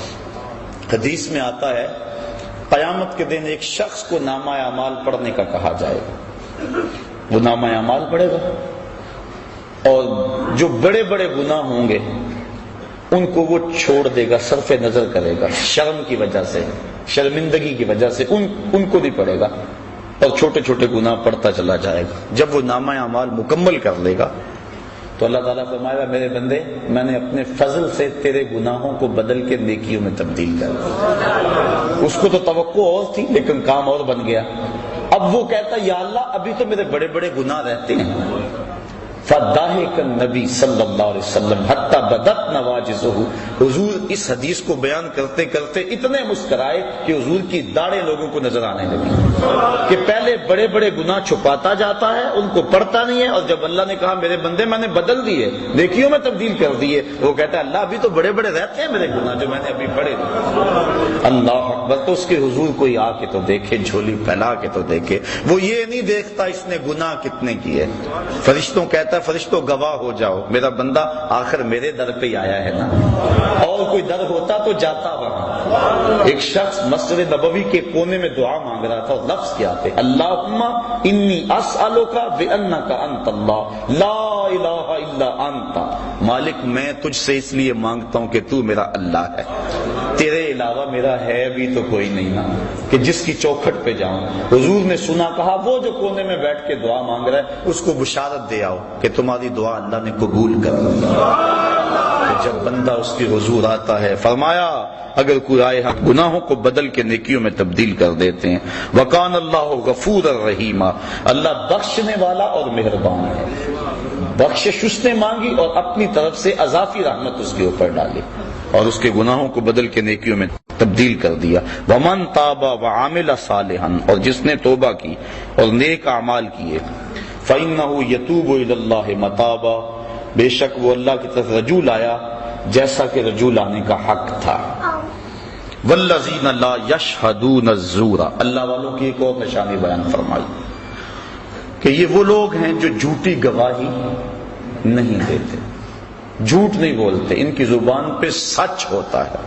Speaker 1: حدیث میں آتا ہے قیامت کے دن ایک شخص کو نامہ اعمال پڑھنے کا کہا جائے گا، وہ نامہ اعمال پڑھے گا، اور جو بڑے بڑے گناہ ہوں گے ان کو وہ چھوڑ دے گا، صرف نظر کرے گا، شرم کی وجہ سے، شرمندگی کی وجہ سے ان کو نہیں پڑھے گا، اور چھوٹے چھوٹے گناہ پڑھتا چلا جائے گا۔ جب وہ نامہ اعمال مکمل کر لے گا تو اللہ تعالیٰ فرمائے گا میرے بندے میں نے اپنے فضل سے تیرے گناہوں کو بدل کے نیکیوں میں تبدیل کر دیا۔ اس کو تو توقع اور تھی لیکن کام اور بن گیا۔ اب وہ کہتا یا اللہ ابھی تو میرے بڑے بڑے گناہ رہتے ہیں۔ فَضَحِكَ النبی صلی اللہ علیہ وسلم حتی بدت نواجذہ، حضور اس حدیث کو بیان کرتے کرتے اتنے مسکرائے کہ حضور کی داڑھیں لوگوں کو نظر آنے لگی کہ پہلے بڑے بڑے گناہ چھپاتا جاتا ہے، ان کو پڑھتا نہیں ہے، اور جب اللہ نے کہا میرے بندے میں نے بدل دیے، نیکیوں میں تبدیل کر دیے، وہ کہتا ہے اللہ ابھی تو بڑے بڑے رہتے ہیں میرے گناہ جو میں نے ابھی پڑھے۔ اللہ اکبر۔ تو اس کے حضور کوئی آ کے تو دیکھے، جھولی پھیلا کے تو دیکھے، وہ یہ نہیں دیکھتا اس نے گناہ کتنے کیے۔ فرشتوں کہتا ہے فرشتوں گواہ ہو جاؤ میرا بندہ آخر میرے در پہ آیا ہے نا، اور کوئی در ہوتا تو جاتا وہاں۔ ایک شخص مسجد نبوی کے کونے میں دعا مانگ رہا تھا، اور لفظ کیا تھے اللہم انی اسألک بانک انت اللہ لا الہ الا انت، مالک میں تجھ سے اس لیے مانگتا ہوں کہ تو میرا اللہ ہے، تیرے علاوہ میرا ہے بھی تو کوئی نہیں نا کہ جس کی چوکھٹ پہ جاؤں۔ حضور نے سنا، کہا وہ جو کونے میں بیٹھ کے دعا مانگ رہا ہے اس کو بشارت دے آؤ کہ تمہاری دعا اللہ نے قبول کر لی۔ جب بندہ اس کے حضور آتا ہے، فرمایا اگر کوئی آئے ہم گناہوں کو بدل کے نیکیوں میں تبدیل کر دیتے ہیں۔ وَقَانَ اللَّهُ غَفُورًا رَحِيمًا، اللہ بخشنے والا اور مہربان ہے۔ بخشش اس نے مانگی اور اپنی طرف سے اضافی رحمت اس کے اوپر ڈالی اور اس کے گناہوں کو بدل کے نیکیوں میں تبدیل کر دیا۔ وَمَن تَابَ وَعَمِلَ صَالِحًا، اور جس نے توبہ کی اور نیک اعمال کیے، فَإِنَّهُ يَتُوبُ إِلَى اللَّهِ مَتَابًا، بے شک وہ اللہ کی طرف رجوع آیا جیسا کہ رجوع آنے کا حق تھا۔ وَالَّذِينَ لَا يَشْهَدُونَ الزُّورَ، اللہ والوں کی ایک اور نشانی بیان فرمائی کہ یہ وہ لوگ ہیں جو جھوٹی گواہی نہیں دیتے، جھوٹ نہیں بولتے، ان کی زبان پہ سچ ہوتا ہے۔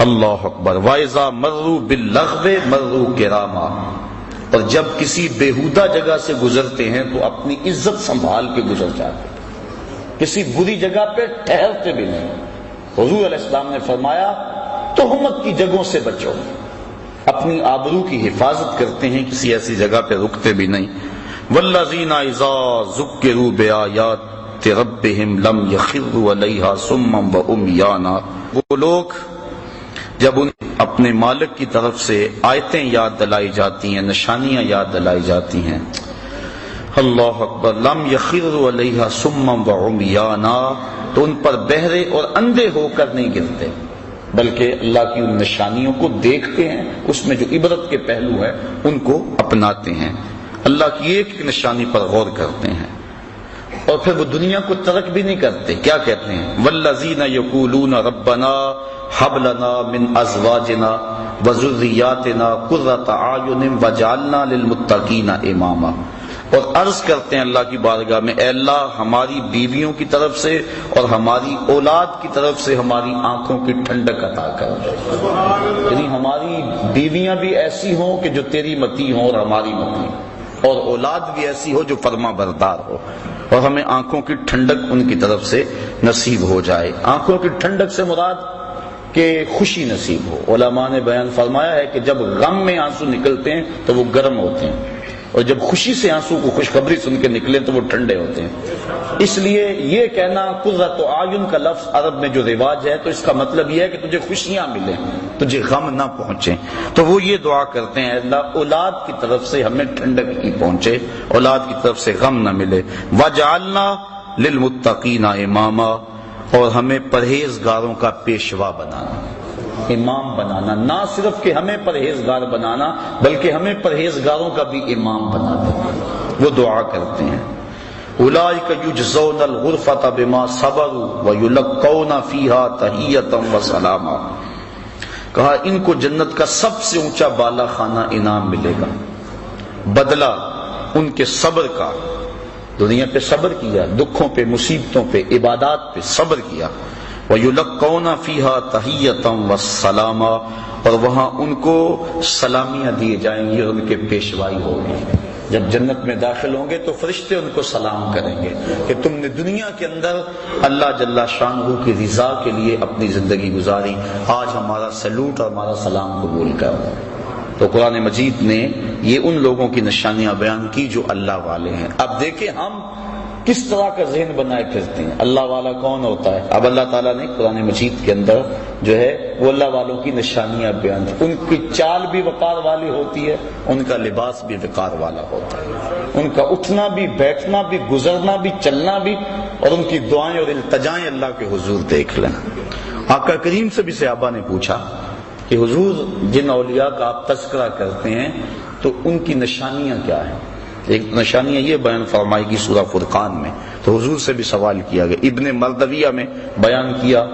Speaker 1: اللہ اکبر۔ وَإِذَا مَرُّوا بِاللَّغْوِ مَرُّوا كِرَامًا، اور جب کسی بیہودہ جگہ سے گزرتے ہیں تو اپنی عزت سنبھال کے گزر جاتے، کسی بری جگہ پہ ٹھہرتے بھی نہیں۔ حضور علیہ السلام نے فرمایا تہمت کی جگہوں سے بچو، اپنی آبرو کی حفاظت کرتے ہیں، کسی ایسی جگہ پہ رکتے بھی نہیں۔ والذین اذا ذکروا بآیات ربہم لم یخروا علیہا صما وعمیانا، وہ لوگ جب انہیں اپنے مالک کی طرف سے آیتیں یاد دلائی جاتی ہیں، نشانیاں یاد دلائی جاتی ہیں، اللہ اکبر، لم یخروا علیہا صما وعمیانا، تو ان پر بہرے اور اندھے ہو کر نہیں گرتے بلکہ اللہ کی ان نشانیوں کو دیکھتے ہیں، اس میں جو عبرت کے پہلو ہیں ان کو اپناتے ہیں، اللہ کی ایک ایک نشانی پر غور کرتے ہیں، اور پھر وہ دنیا کو ترک بھی نہیں کرتے۔ کیا کہتے ہیں؟ والذین یقولون ربنا ہب لنا من ازواجنا وذریاتنا قرۃ اعین واجعلنا للمتقین اماما، اور عرض کرتے ہیں اللہ کی بارگاہ میں اے اللہ ہماری بیویوں کی طرف سے اور ہماری اولاد کی طرف سے ہماری آنکھوں کی ٹھنڈک عطا کر، یعنی ہماری بیویاں بھی ایسی ہوں کہ جو تیری متی ہوں اور ہماری متی، اور اولاد بھی ایسی ہو جو فرما بردار ہو، اور ہمیں آنکھوں کی ٹھنڈک ان کی طرف سے نصیب ہو جائے۔ آنکھوں کی ٹھنڈک سے مراد کہ خوشی نصیب ہو۔ علماء نے بیان فرمایا ہے کہ جب غم میں آنسو نکلتے ہیں تو وہ گرم ہوتے ہیں، اور جب خوشی سے آنسو کو خوشخبری سن کے نکلے تو وہ ٹھنڈے ہوتے ہیں۔ اس لیے یہ کہنا قرۃ اعین کا لفظ عرب میں جو رواج ہے تو اس کا مطلب یہ ہے کہ تجھے خوشیاں ملیں، تجھے غم نہ پہنچے، تو وہ یہ دعا کرتے ہیں اللہ اولاد کی طرف سے ہمیں ٹھنڈک نہیں پہنچے، اولاد کی طرف سے غم نہ ملے۔ وَجَعَلْنَا لِلْمُتَّقِينَ إِمَامًا، اور ہمیں پرہیزگاروں کا پیشوا بنانا، امام بنانا، نہ صرف کہ ہمیں پرہیزگار بنانا بلکہ ہمیں پرہیزگاروں کا بھی امام بنا دے۔ وہ دعا کرتے ہیں اولئک یجزون الغرفۃ بما صبروا ویلقون فیہا تحیۃ وسلاما، کہا ان کو جنت کا سب سے اونچا بالا خانہ انعام ملے گا، بدلہ ان کے صبر کا، دنیا پہ صبر کیا، دکھوں پہ، مصیبتوں پہ، عبادات پہ صبر کیا، وَيُلَقَّوْنَ فِيهَا تَحِيَّةً وَالسَّلَامًا، اور وہاں ان کو سلامیاں دیے جائیں گی اور ان کے پیشوائی ہوگی۔ جب جنت میں داخل ہوں گے تو فرشتے ان کو سلام کریں گے کہ تم نے دنیا کے اندر اللہ جل شانہ کی رضا کے لیے اپنی زندگی گزاری، آج ہمارا سلوٹ اور ہمارا سلام قبول کرو۔ تو قرآن مجید نے یہ ان لوگوں کی نشانیاں بیان کی جو اللہ والے ہیں۔ اب دیکھیں ہم کس طرح کا ذہن بنائے پھرتے ہیں، اللہ والا کون ہوتا ہے؟ اب اللہ تعالیٰ نے قرآن مجید کے اندر جو ہے وہ اللہ والوں کی نشانیاں بیان کی۔ ان کی چال بھی وقار والی ہوتی ہے، ان کا لباس بھی وقار والا ہوتا ہے، ان کا اٹھنا بھی، بیٹھنا بھی، گزرنا بھی، چلنا بھی، اور ان کی دعائیں اور التجائیں اللہ کے حضور دیکھ لیں۔ آقا کریم سے بھی صحابہ نے پوچھا کہ حضور جن اولیاء کا آپ تذکرہ کرتے ہیں تو ان کی نشانیاں کیا ہیں؟ ایک نشانیاں یہ بیان فرمائی گی سورہ فرقان میں، تو حضور سے بھی سوال کیا گیا، ابن مردویہ میں بیان کیا،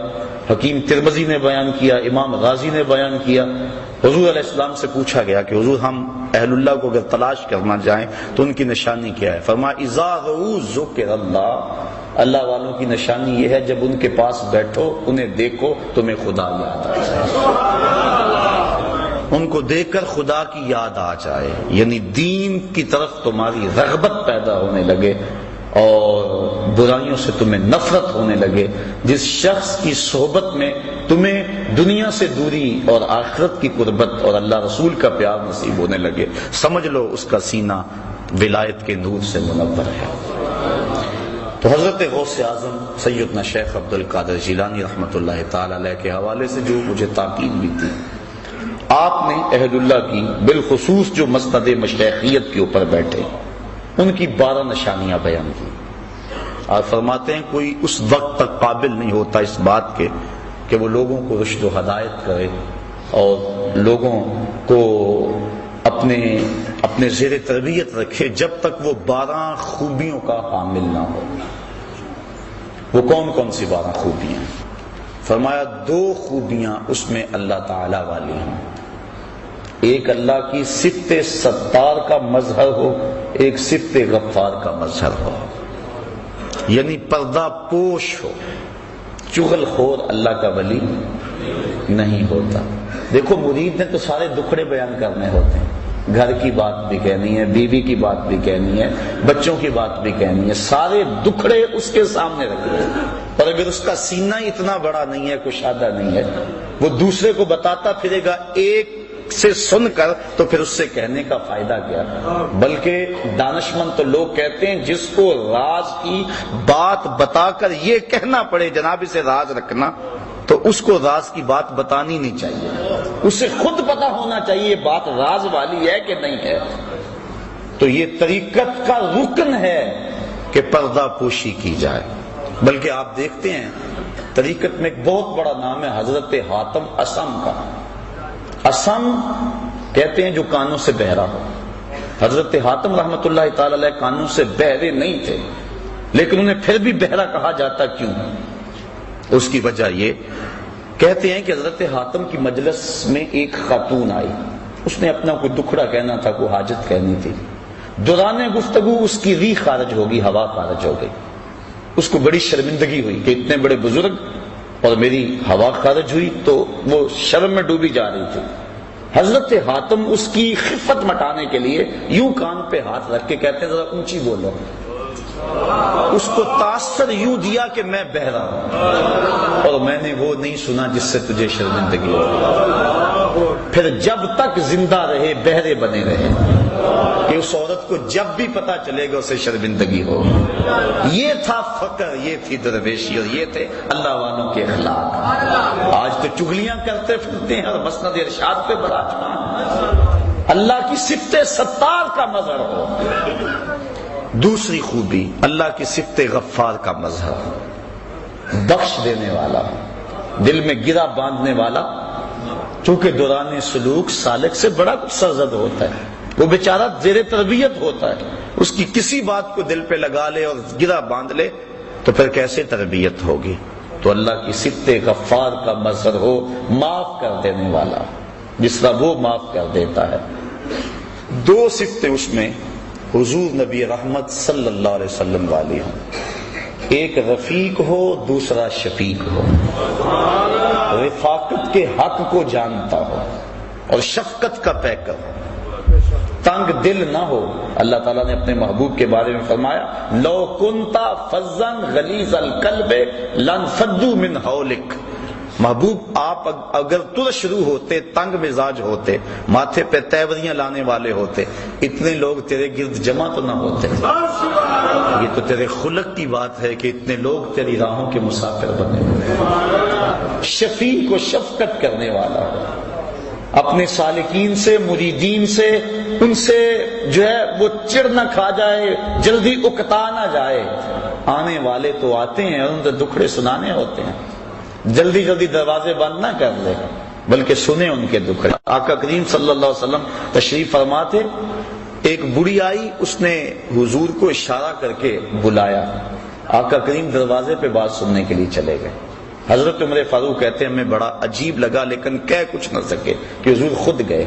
Speaker 1: حکیم ترمذی نے بیان کیا، امام غازی نے بیان کیا۔ حضور علیہ السلام سے پوچھا گیا کہ حضور ہم اہل اللہ کو اگر تلاش کرنا جائیں تو ان کی نشانی کیا ہے؟ فرمایا اذا رؤوا ذکر اللہ، اللہ والوں کی نشانی یہ ہے جب ان کے پاس بیٹھو، انہیں دیکھو، تمہیں خدا یاد آ جائے، ان کو دیکھ کر خدا کی یاد آ جائے، یعنی دین کی طرف تمہاری رغبت پیدا ہونے لگے اور برائیوں سے تمہیں نفرت ہونے لگے۔ جس شخص کی صحبت میں تمہیں دنیا سے دوری اور آخرت کی قربت اور اللہ رسول کا پیار نصیب ہونے لگے، سمجھ لو اس کا سینہ ولایت کے نور سے منور ہے۔ تو حضرت غوث اعظم سیدنا شیخ عبد القادر جیلانی رحمۃ اللہ تعالی علیہ کے حوالے سے جو مجھے تاکید بھی تھی، آپ نے اہل اللہ کی بالخصوص جو مسند مشیخیت کے اوپر بیٹھے ان کی 12 نشانیاں بیان کی۔ آپ فرماتے ہیں کوئی اس وقت تک قابل نہیں ہوتا اس بات کے کہ وہ لوگوں کو رشد و ہدایت کرے اور لوگوں کو اپنے زیر تربیت رکھے جب تک وہ 12 خوبیوں کا حامل نہ ہو۔ وہ کون کون سی 12 خوبیاں؟ فرمایا 2 خوبیاں اس میں اللہ تعالی والی ہیں، ایک اللہ کی صفت ستار کا مظہر ہو، ایک صفت غفار کا مظہر ہو، یعنی پردہ پوش ہو، چغل خور اللہ کا ولی نہیں ہوتا۔ دیکھو مرید نے تو سارے دکھڑے بیان کرنے ہوتے ہیں، گھر کی بات بھی کہنی ہے، بیوی کی بات بھی کہنی ہے، بچوں کی بات بھی کہنی ہے، سارے دکھڑے اس کے سامنے رکھنے ہیں، اور اگر اس کا سینہ اتنا بڑا نہیں ہے، کشادہ نہیں ہے، وہ دوسرے کو بتاتا پھرے گا ایک سے سن کر، تو پھر اس سے کہنے کا فائدہ کیا؟ بلکہ دانشمند تو لوگ کہتے ہیں جس کو راز کی بات بتا کر یہ کہنا پڑے جناب اسے راز رکھنا، تو اس کو راز کی بات بتانی نہیں چاہیے، اسے خود پتا ہونا چاہیے بات راز والی ہے کہ نہیں ہے۔ تو یہ طریقت کا رکن ہے کہ پردہ پوشی کی جائے۔ بلکہ آپ دیکھتے ہیں طریقت میں ایک بہت بڑا نام ہے حضرت حاتم اسم کا۔ اسم کہتے ہیں جو کانوں سے بہرا ہو۔ حضرت حاتم رحمت اللہ تعالی علیہ کانوں سے بہرے نہیں تھے، لیکن انہیں پھر بھی بہرا کہا جاتا کیوں؟ اس کی وجہ یہ کہتے ہیں کہ حضرت حاتم کی مجلس میں ایک خاتون آئی، اس نے اپنا کوئی دکھڑا کہنا تھا، کوئی حاجت کہنی تھی، دوران گفتگو اس کی ری خارج ہوگی، ہوا خارج ہو گئی، اس کو بڑی شرمندگی ہوئی کہ اتنے بڑے بزرگ اور میری ہوا خارج ہوئی، تو وہ شرم میں ڈوبی جا رہی تھی۔ حضرت حاتم اس کی خفت مٹانے کے لیے یوں کان پہ ہاتھ رکھ کے کہتے ہیں ذرا اونچی بولو، اس کو تاثر یوں دیا کہ میں بہرا ہوں اور میں نے وہ نہیں سنا جس سے تجھے شرمندگی ہو۔ پھر جب تک زندہ رہے بہرے بنے رہے کہ اس عورت کو جب بھی پتا چلے گا اسے شرمندگی ہو۔ یہ تھا فقر، یہ تھی درویشی، اور یہ تھے اللہ والوں کے اخلاق۔ آج تو چغلیاں کرتے پھرتے ہیں اور مسند ارشاد پہ براجمان۔ اللہ کی صفت ستار کا مظہر ہو۔ دوسری خوبی اللہ کی صفت غفار کا مظہر، بخش دینے والا، دل میں گرہ باندھنے والا، چونکہ دوران سلوک سالک سے بڑا کچھ سرزد ہوتا ہے، وہ بیچارہ زیر تربیت ہوتا ہے، اس کی کسی بات کو دل پہ لگا لے اور گرہ باندھ لے تو پھر کیسے تربیت ہوگی؟ تو اللہ کی صفت غفار کا مظہر ہو، معاف کر دینے والا، جس طرح وہ معاف کر دیتا ہے۔ 2 صفتیں اس میں حضور نبی رحمت صلی اللہ علیہ وسلم والی ہوں۔ ایک رفیق ہو دوسرا شفیق ہو، رفاقت کے حق کو جانتا ہو اور شفقت کا پیکر ہو، تنگ دل نہ ہو۔ اللہ تعالیٰ نے اپنے محبوب کے بارے میں فرمایا لو کنتا فظا غلیظ القلب لانفضوا من حولک، محبوب آپ اگر ترش روح ہوتے، تنگ مزاج ہوتے، ماتھے پہ تیوریاں لانے والے ہوتے، اتنے لوگ تیرے گرد جمع تو نہ ہوتے۔ یہ تو تیرے خلق کی بات ہے کہ اتنے لوگ تیری راہوں کے مسافر بنے ہوئے۔ شفیق و شفقت کرنے والا ہو، اپنے سالکین سے، مریدین سے، ان سے جو ہے وہ چڑ نہ کھا جائے، جلدی اکتا نہ جائے۔ آنے والے تو آتے ہیں اور ان سے دکھڑے سنانے ہوتے ہیں، جلدی جلدی دروازے بند نہ کر لے بلکہ سنے ان کے دکھڑے۔ آقا کریم صلی اللہ علیہ وسلم تشریف فرما تھے، ایک بڑھی آئی، اس نے حضور کو اشارہ کر کے بلایا، آقا کریم دروازے پہ بات سننے کے لیے چلے گئے۔ حضرت عمر فاروق کہتے ہیں ہمیں بڑا عجیب لگا لیکن کہہ کچھ نہ سکے کہ حضور خود گئے۔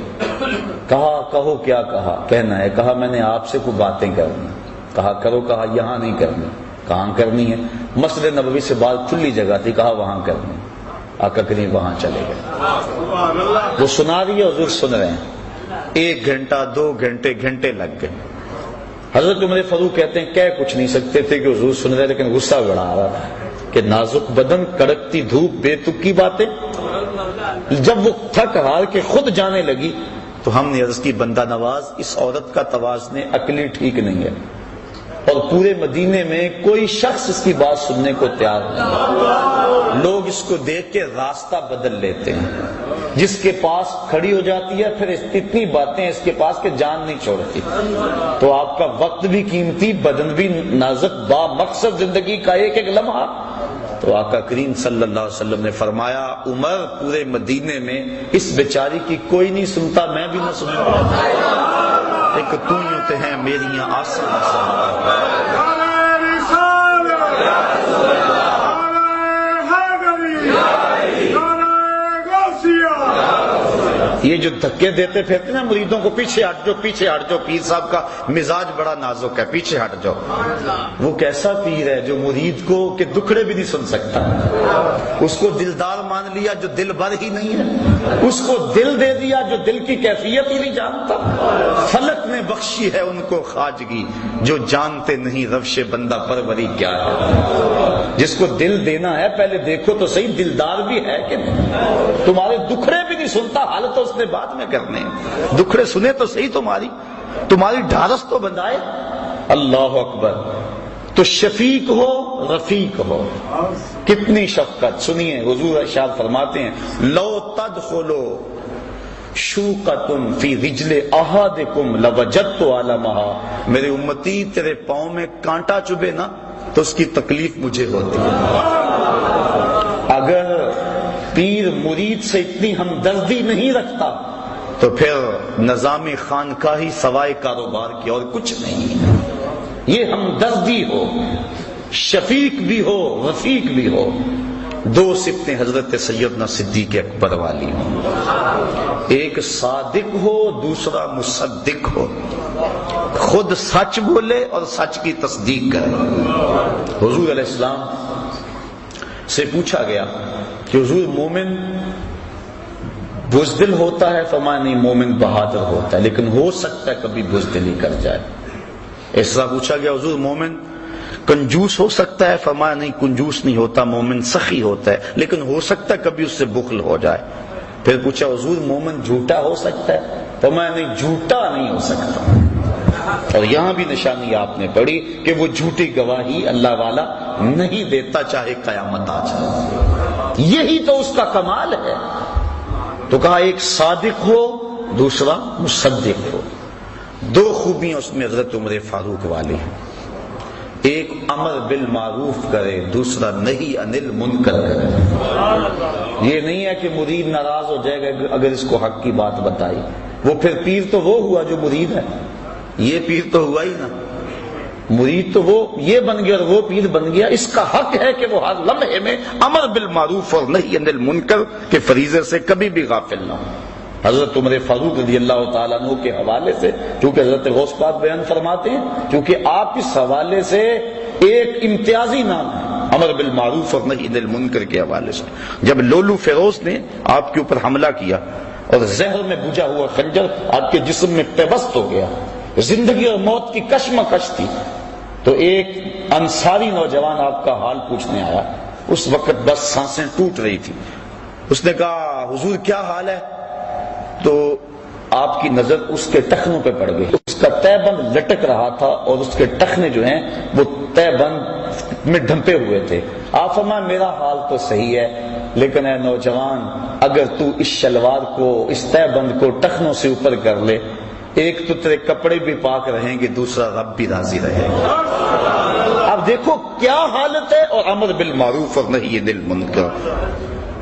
Speaker 1: کہا کہو کیا کہا؟ کہنا ہے، کہا میں نے آپ سے کوئی باتیں کرنی۔ کہا کرو، کہا یہاں نہیں کرنی۔ کہاں کرنی ہے؟ مسجد نبوی سے بات کھلی جگہ تھی، کہا وہاں کرنی۔ آقا کریم وہاں چلے گئے، وہ سنا رہی ہے، حضور سن رہے ہیں۔ 1 گھنٹہ 2 گھنٹے گھنٹے لگ گئے۔ حضرت عمر فاروق کہتے ہیں کہہ کچھ نہیں سکتے تھے کہ حضور سن رہے، لیکن غصہ بڑھا رہا تھا کہ نازک بدن، کڑکتی دھوپ، بے تکی باتیں۔ جب وہ تھک ہار کے خود جانے لگی تو ہم نے عرض کی بندہ نواز، اس عورت کا توازن عقلی ٹھیک نہیں ہے، اور پورے مدینے میں کوئی شخص اس کی بات سننے کو تیار نہیں۔ لوگ اس کو دیکھ کے راستہ بدل لیتے ہیں، جس کے پاس کھڑی ہو جاتی ہے پھر اتنی باتیں اس کے پاس کہ جان نہیں چھوڑتی۔ تو آپ کا وقت بھی قیمتی، بدن بھی نازک، با مقصد زندگی کا ایک ایک لمحہ۔ تو آقا کریم صلی اللہ علیہ وسلم نے فرمایا عمر، پورے مدینے میں اس بیچاری کی کوئی نہیں سنتا، میں بھی نہ سنتا، ایک تو ہی ہوتے ہیں میریاں آسان یہ جو دھکے دیتے پھرتے نا مریدوں کو، پیچھے ہٹ جاؤ پیچھے ہٹ جاؤ، پیر صاحب کا مزاج بڑا نازک ہے، پیچھے ہٹ جاؤ۔ وہ کیسا پیر ہے جو مرید کو کہ دکھڑے بھی نہیں سن سکتا، اس کو دلدار مان لیا جو دل بھر ہی نہیں ہے، اس کو دل دے دیا جو دل کی کیفیت ہی نہیں جانتا۔ فلک نے بخشی ہے ان کو خواجگی جو جانتے نہیں روش بندہ پروری کیا ہے۔ جس کو دل دینا ہے پہلے دیکھو تو صحیح دلدار بھی ہے کہ نہیں۔ تمہارے دکھڑے بھی نہیں سنتا، حالت تو اس نے بعد میں کرنے ہیں، دکھڑے سنے تو صحیح، تمہاری ڈھارس تو بندائے۔ اللہ اکبر۔ تو شفیق ہو رفیق ہو، کتنی شفقت۔ سنیے حضور ارشاد فرماتے ہیں لو تدخلوا شوقۃ فی رجل احدکم لوجدت علمها، میرے امتی تیرے پاؤں میں کانٹا چبھے نا تو اس کی تکلیف مجھے ہوتی ہے۔ اگر پیر مرید سے اتنی ہمدردی نہیں رکھتا تو پھر نظام خانقاہی سوائے کاروبار کی اور کچھ نہیں ہے۔ یہ ہمدردی ہو، شفیق بھی ہو رفیق بھی ہو۔ 2 صفتیں حضرت سیدنا صدیق اکبر والی ہوں، ایک صادق ہو دوسرا مصدق ہو، خود سچ بولے اور سچ کی تصدیق کرے۔ حضور علیہ السلام سے پوچھا گیا کہ حضور مومن بزدل ہوتا ہے؟ فرمایا نہیں، مومن بہادر ہوتا ہے، لیکن ہو سکتا ہے کبھی بزدلی کر جائے۔ اس طرح پوچھا گیا حضور مومن کنجوس ہو سکتا ہے؟ فرمایا نہیں، کنجوس نہیں ہوتا، مومن سخی ہوتا ہے، لیکن ہو سکتا ہے کبھی اس سے بخل ہو جائے۔ پھر پوچھا حضور مومن جھوٹا ہو سکتا ہے؟ فرمایا نہیں، جھوٹا نہیں ہو سکتا۔ اور یہاں بھی نشانی آپ نے پڑھی کہ وہ جھوٹی گواہی اللہ والا نہیں دیتا چاہے قیامت آ جائے، یہی تو اس کا کمال ہے۔ تو کہا ایک صادق ہو دوسرا مصدق ہو۔ 2 خوبیاں اس میں حضرت عمر فاروق والی ہیں، ایک امر بالمعروف کرے دوسرا نہی عن المنکر کرے۔ یہ نہیں ہے کہ مرید ناراض ہو جائے گا اگر اس کو حق کی بات بتائی، وہ پھر پیر تو وہ ہوا جو مرید ہے، یہ پیر تو ہوا ہی نا، مرید تو وہ یہ بن گیا اور وہ پیر بن گیا۔ اس کا حق ہے کہ وہ ہر لمحے میں امر بالمعروف اور نہی عن المنکر کے فریضے سے کبھی بھی غافل نہ ہو۔ حضرت عمر فاروق رضی اللہ تعالیٰ عنہ کے حوالے سے، چونکہ حضرت غوث پاک بیان فرماتے ہیں، چونکہ آپ اس حوالے سے ایک امتیازی نام ہے امر بالمعروف اور نہی عن المنکر کے حوالے سے. جب لولو فیروز نے آپ کے اوپر حملہ کیا اور زہر میں بجھا ہوا خنجر آپ کے جسم میں پیوست ہو گیا، زندگی اور موت کی کشمکش تھی، تو ایک انصاری نوجوان آپ کا حال پوچھنے آیا. اس وقت بس سانسیں ٹوٹ رہی تھی. اس نے کہا حضور کیا حال ہے؟ تو آپ کی نظر اس کے ٹخنوں پہ پڑ گئی. اس کا تہ بند لٹک رہا تھا اور اس کے ٹخنے جو ہیں وہ تہ بند میں ڈھمپے ہوئے تھے. آپ فرمایا میرا حال تو صحیح ہے، لیکن اے نوجوان اگر تو اس شلوار کو، اس تہ بند کو ٹخنوں سے اوپر کر لے، ایک تو تیرے کپڑے بھی پاک رہیں گے، دوسرا رب بھی راضی رہے گا. اب دیکھو کیا حالت ہے، اور امر بالمعروف اور نہی عن المنکر.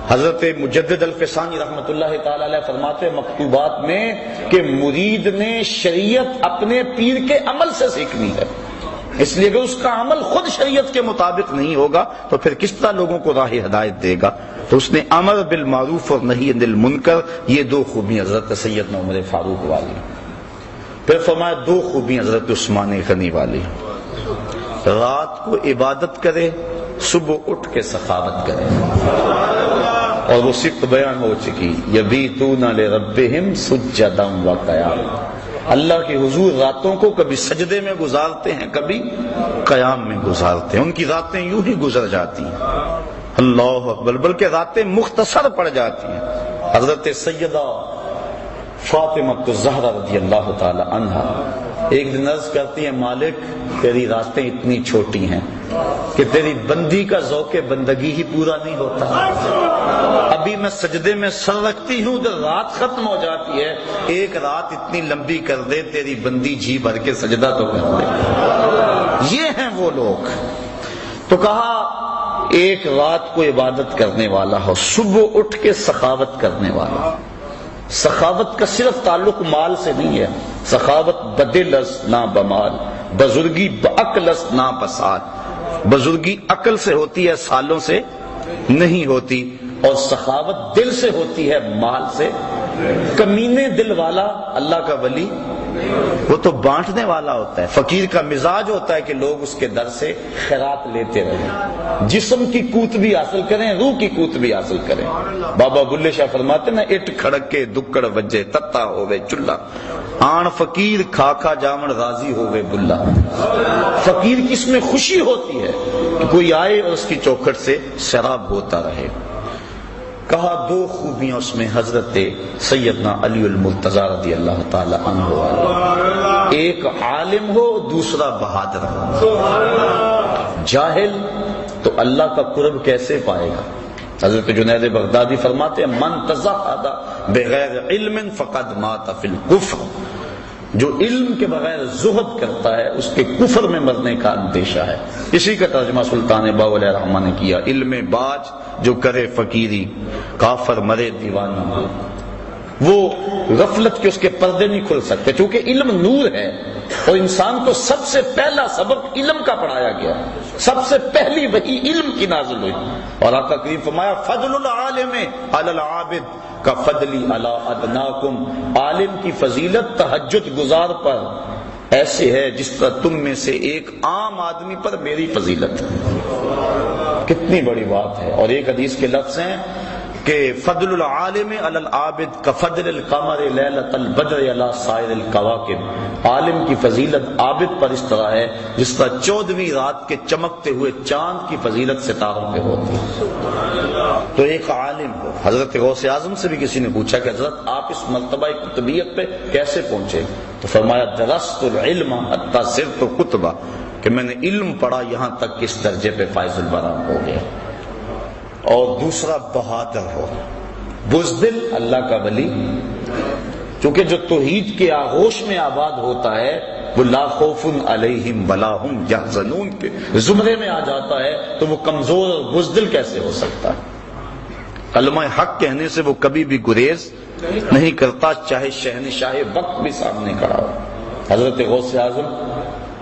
Speaker 1: حضرت مجدد الفسانی رحمت اللہ تعالی علیہ فرماتے مکتوبات میں کہ مرید نے شریعت اپنے پیر کے عمل سے سیکھنی ہے، اس لیے کہ اس کا عمل خود شریعت کے مطابق نہیں ہوگا تو پھر کس طرح لوگوں کو راہ ہدایت دے گا. تو اس نے امر بالمعروف اور نہی عن المنکر، یہ دو خوبیاں حضرت سیدنا عمر فاروق والی. پھر فرمایا دو خوبیاں حضرت عثمان غنی والی، رات کو عبادت کرے، صبح اٹھ کے سخاوت کرے. اور وہ صفت بیان ہو چکی، یبیتون لربہم سجدا وقیاما، اللہ کے حضور راتوں کو کبھی سجدے میں گزارتے ہیں، کبھی قیام میں گزارتے ہیں. ان کی راتیں یوں ہی گزر جاتی ہیں، اللہ اکبر، بلکہ راتیں مختصر پڑ جاتی ہیں. حضرت سیدہ فاطمہ الزہرا رضی اللہ تعالی عنہا ایک دن عرض کرتی ہیں مالک تیری راتیں اتنی چھوٹی ہیں کہ تیری بندی کا ذوق بندگی ہی پورا نہیں ہوتا. ابھی میں سجدے میں سر رکھتی ہوں تو رات ختم ہو جاتی ہے، ایک رات اتنی لمبی کر دے تیری بندی جی بھر کے سجدہ تو کر دے. یہ ہیں وہ لوگ. تو کہا ایک رات کو عبادت کرنے والا ہو، صبح اٹھ کے سخاوت کرنے والا. سخاوت کا صرف تعلق مال سے نہیں ہے، سخاوت بدل است نہ بمال، بزرگی بعقل است نہ بسال. بزرگی عقل سے ہوتی ہے، سالوں سے نہیں ہوتی، اور سخاوت دل سے ہوتی ہے، مال سے. کمینے دل والا اللہ کا ولی وہ تو بانٹنے والا ہوتا ہے. فقیر کا مزاج ہوتا ہے کہ لوگ اس کے در سے خیرات لیتے رہیں، جسم کی قوت بھی حاصل کریں، روح کی قوت بھی حاصل کریں. بابا بلے شاہ فرماتے نا اٹ کھڑک کے دکڑ وجے تتا ہوئے چلا، آن فقیر کھا کھا جامن راضی ہوئے بلا. فقیر کی اس میں خوشی ہوتی ہے کہ کوئی آئے اور اس کی چوکھٹ سے شراب ہوتا رہے. کہا دو خوبیاں اس میں حضرت سیدنا علی المرتضی رضی اللہ تعالی عنہ ہو، ایک عالم ہو، دوسرا بہادر ہو. جاہل تو اللہ کا قرب کیسے پائے گا؟ حضرت جنید بغدادی فرماتے ہیں من تزہد بغیر علم فقد مات فی الکفر، جو علم کے بغیر زہد کرتا ہے اس کے کفر میں مرنے کا اندیشہ ہے. اسی کا ترجمہ سلطان باؤ علیہ الرحمہ نے کیا، علم باج جو کرے فقیری، کافر مرے دیوانی. وہ غفلت کے اس کے پردے نہیں کھل سکتے، چونکہ علم نور ہے اور انسان کو سب سے پہلا سبق علم کا پڑھایا گیا، سب سے پہلی وحی علم کی نازل ہوئی. اور آقا کریم فرمایا فضل العالم علی العابد کا فضلی علی ادناکم، عالم کی فضیلت تہجد گزار پر ایسے ہے جس طرح تم میں سے ایک عام آدمی پر میری فضیلت ہے. کتنی بڑی بات ہے. اور ایک حدیث کے لفظ ہیں کہ فضل العالم علی العابد کفضل القمر لیلۃ البدر علی سائر الکواکب، عالم کی فضیلت عابد پر اس طرح ہے جس طرح 14ویں رات کے چمکتے ہوئے چاند کی فضیلت ستاروں پہ ہوتی ہے. تو ایک عالم ہو. حضرت غوث اعظم سے بھی کسی نے پوچھا کہ حضرت آپ اس مرتبہ قطبیت پہ کیسے پہنچے؟ تو فرمایا درست العلم حتی صرت قطبہ، کہ میں نے علم پڑھا یہاں تک کہ اس درجے پہ فائز البرام ہو گیا. اور دوسرا بہادر ہو، بزدل اللہ کا ولی، کیونکہ جو توحید کے آغوش میں آباد ہوتا ہے وہ لا خوف علیہم ولا ہم یحزنون کے زمرے میں آ جاتا ہے، تو وہ کمزور اور بزدل کیسے ہو سکتا ہے؟ کلمہ حق کہنے سے وہ کبھی بھی گریز نہیں کرتا، چاہے شہنشاہ وقت بھی سامنے کھڑا ہو. حضرت غوث اعظم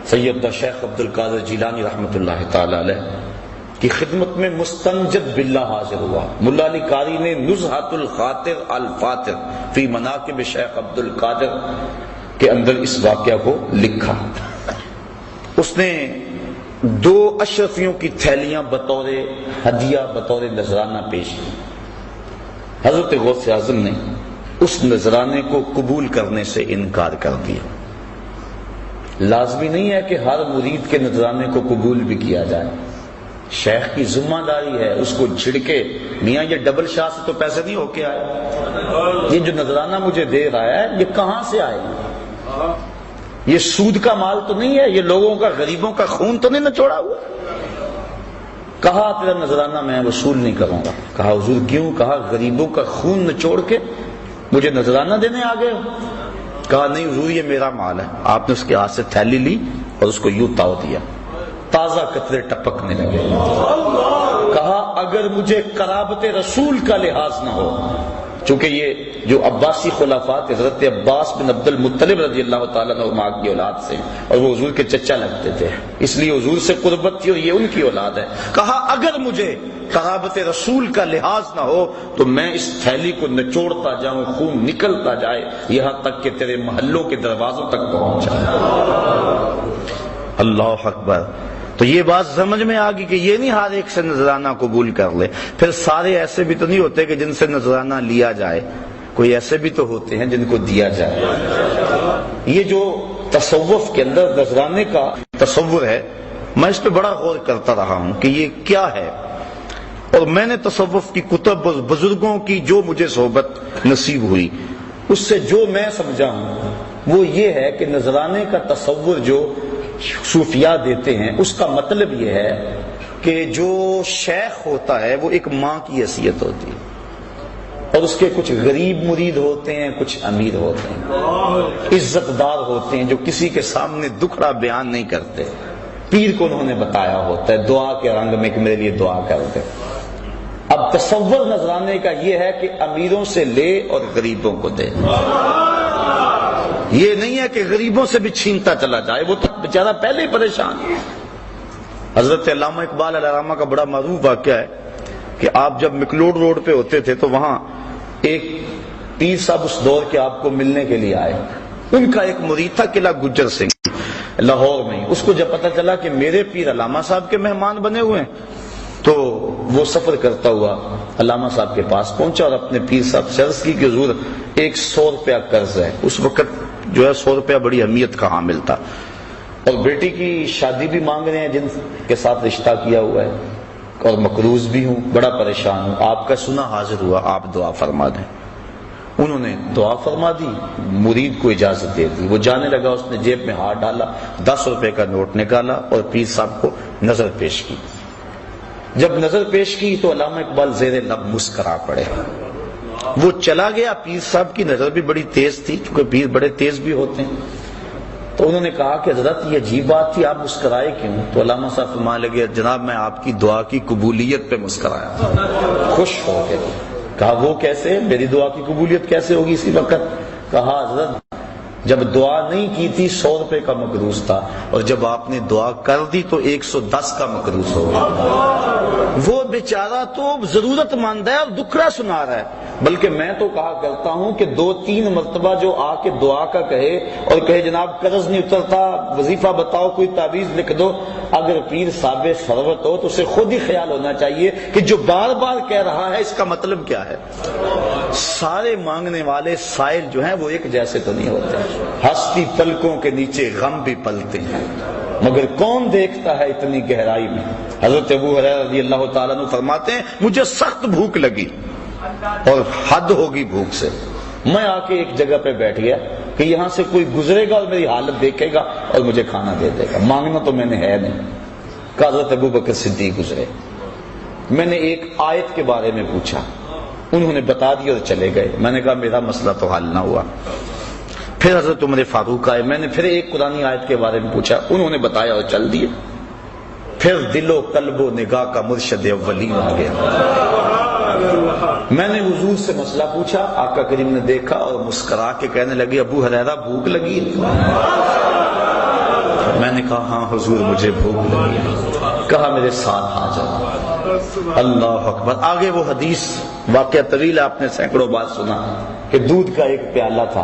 Speaker 1: سیدنا شیخ عبد القادر جیلانی رحمۃ اللہ تعالی علیہ کی خدمت میں مستنجد باللہ حاضر ہوا. ملا علی قاری نے نزہۃ الخاطر الفاتر فی مناقب شیخ عبد القادر کے اندر اس واقعہ کو لکھا. اس نے 2 اشرفیوں کی تھیلیاں بطور ہدیہ بطور نذرانہ پیش کی. حضرت غوث اعظم نے اس نذرانے کو قبول کرنے سے انکار کر دیا. لازمی نہیں ہے کہ ہر مرید کے نذرانے کو قبول بھی کیا جائے. شیخ کی ذمہ داری ہے اس کو جھڑکے، میاں یہ ڈبل شاہ سے تو پیسے نہیں ہو کے آئے، یہ جو نذرانہ مجھے دے رہا ہے یہ کہاں سے آئے، یہ سود کا مال تو نہیں ہے، یہ لوگوں کا غریبوں کا خون تو نہیں نچوڑا ہوا. کہا تیرا نذرانہ میں وصول نہیں کروں گا. کہا حضور کیوں؟ کہا غریبوں کا خون نچوڑ کے مجھے نذرانہ دینے آ گئے ہو. کہا نہیں حضور یہ میرا مال ہے. آپ نے اس کے ہاتھ سے تھیلی لی اور اس کو یوں تاؤ دیا، تازہ قطرے ٹپکنے لگے. کہا اگر مجھے قرابت رسول کا لحاظ نہ ہو، چونکہ یہ جو عباسی خلافات حضرت عباس بن عبد المطلب رضی اللہ تعالیٰ عنہ کی اولاد سے، اور وہ حضور کے چچا لگتے تھے اس لیے حضور سے قربت تھی اور یہ ان کی اولاد ہے. کہا اگر مجھے قرابت رسول کا لحاظ نہ ہو تو میں اس تھیلی کو نچوڑتا جاؤں، خون نکلتا جائے یہاں تک کہ تیرے محلوں کے دروازوں تک پہنچ جائے. اللہ اکبر. تو یہ بات سمجھ میں آ گئی کہ یہ نہیں ہر ایک سے نذرانہ قبول کر لے. پھر سارے ایسے بھی تو نہیں ہوتے کہ جن سے نذرانہ لیا جائے، کوئی ایسے بھی تو ہوتے ہیں جن کو دیا جائے. یہ جو تصوف کے اندر نذرانے کا تصور ہے، میں اس پہ بڑا غور کرتا رہا ہوں کہ یہ کیا ہے، اور میں نے تصوف کی کتب اور بزرگوں کی جو مجھے صحبت نصیب ہوئی اس سے جو میں سمجھا ہوں وہ یہ ہے کہ نذرانے کا تصور جو صوفیاء دیتے ہیں اس کا مطلب یہ ہے کہ جو شیخ ہوتا ہے وہ ایک ماں کی حیثیت ہوتی ہے، اور اس کے کچھ غریب مرید ہوتے ہیں، کچھ امیر ہوتے ہیں، عزت دار ہوتے ہیں جو کسی کے سامنے دکھڑا بیان نہیں کرتے. پیر کو انہوں نے بتایا ہوتا ہے دعا کے رنگ میں کہ میرے لیے دعا کر دے. اب تصور نذرانے کا یہ ہے کہ امیروں سے لے اور غریبوں کو دے. یہ نہیں ہے کہ غریبوں سے بھی چھینتا چلا جائے، وہ تو بیچارہ پہلے ہی پریشان. حضرت علامہ اقبال علیہ رحمہ کا بڑا معروف واقعہ ہے کہ آپ جب مکلوڈ روڈ پہ ہوتے تھے تو وہاں ایک پیر صاحب اس دور کے آپ کو ملنے کے لیے آئے. ان کا ایک مرید تھا قلعہ گجر سنگھ لاہور میں. اس کو جب پتا چلا کہ میرے پیر علامہ صاحب کے مہمان بنے ہوئے ہیں تو وہ سفر کرتا ہوا علامہ صاحب کے پاس پہنچا اور اپنے پیر صاحب سے عرض کی کہ حضور 100 روپیہ قرض ہے. اس وقت جو ہے 100 روپیہ بڑی اہمیت کا حامل تھا، اور بیٹی کی شادی بھی مانگ رہے ہیں جن کے ساتھ رشتہ کیا ہوا ہے، اور مقروض بھی ہوں، بڑا پریشان ہوں. آپ کا سنا حاضر ہوا، آپ دعا فرما دیں. انہوں نے دعا فرما دی، مرید کو اجازت دے دی. وہ جانے لگا، اس نے جیب میں ہاتھ ڈالا، 10 روپے کا نوٹ نکالا اور پیر صاحب کو نظر پیش کی. جب نظر پیش کی تو علامہ اقبال زیر لب مسکرا پڑے. وہ چلا گیا. پیر صاحب کی نظر بھی بڑی تیز تھی، کیونکہ پیر بڑے تیز بھی ہوتے ہیں. تو انہوں نے کہا کہ حضرت یہ عجیب بات تھی، آپ مسکرائے کیوں؟ تو علامہ صاحب فرمانے لگے جناب میں آپ کی دعا کی قبولیت پہ مسکرایا، خوش ہو گئے. کہا وہ کیسے؟ میری دعا کی قبولیت کیسے ہوگی اسی وقت؟ کہا حضرت جب دعا نہیں کی تھی 100 روپے کا مقروض تھا، اور جب آپ نے دعا کر دی تو 110 کا مقروض ہو گیا. وہ بیچارہ تو ضرورت مند ہے اور دکھڑا سنا رہا ہے. بلکہ میں تو کہا کرتا ہوں کہ 2-3 مرتبہ جو آ کے دعا کا کہے اور کہے جناب قرض نہیں اترتا، وظیفہ بتاؤ، کوئی تعویذ لکھ دو، اگر پیر صاحب ثروت ہو تو اسے خود ہی خیال ہونا چاہیے کہ جو بار بار کہہ رہا ہے اس کا مطلب کیا ہے. سارے مانگنے والے سائل جو ہیں وہ ایک جیسے تو نہیں ہوتے. ہستی پلکوں کے نیچے غم بھی پلتے ہیں، مگر کون دیکھتا ہے اتنی گہرائی میں. حضرت ابو ہریرہ رضی اللہ تعالیٰ عنہ فرماتے ہیں مجھے سخت بھوک لگی اور حد ہوگی بھوک سے. میں آ کے ایک جگہ پہ بیٹھ گیا کہ یہاں سے کوئی گزرے گا اور میری حالت دیکھے گا اور مجھے کھانا دے دے گا. مانگنا تو میں نے ہے نہیں. کہ حضرت ابو بکر صدیق گزرے. میں نے ایک آیت کے بارے میں پوچھا، انہوں نے بتا دیا اور چلے گئے. میں نے کہا میرا مسئلہ تو حل نہ ہوا. پھر حضرت عمر فاروق آئے، میں نے پھر ایک قرآنی آیت کے بارے میں پوچھا، انہوں نے بتایا اور چل دیے. پھر دل و قلب و نگاہ کا مرشد اولین آ گیا. میں نے حضور سے مسئلہ پوچھا، آقا کریم نے دیکھا اور مسکرا کے کہنے لگے ابو ہریرہ بھوک لگی؟ میں نے کہا ہاں حضور مجھے بھوک لگی. کہا میرے ساتھ آ جاؤ. اللہ اکبر. آگے وہ حدیث واقعہ طویل آپ نے سینکڑوں بار سنا کہ دودھ کا ایک پیالہ تھا.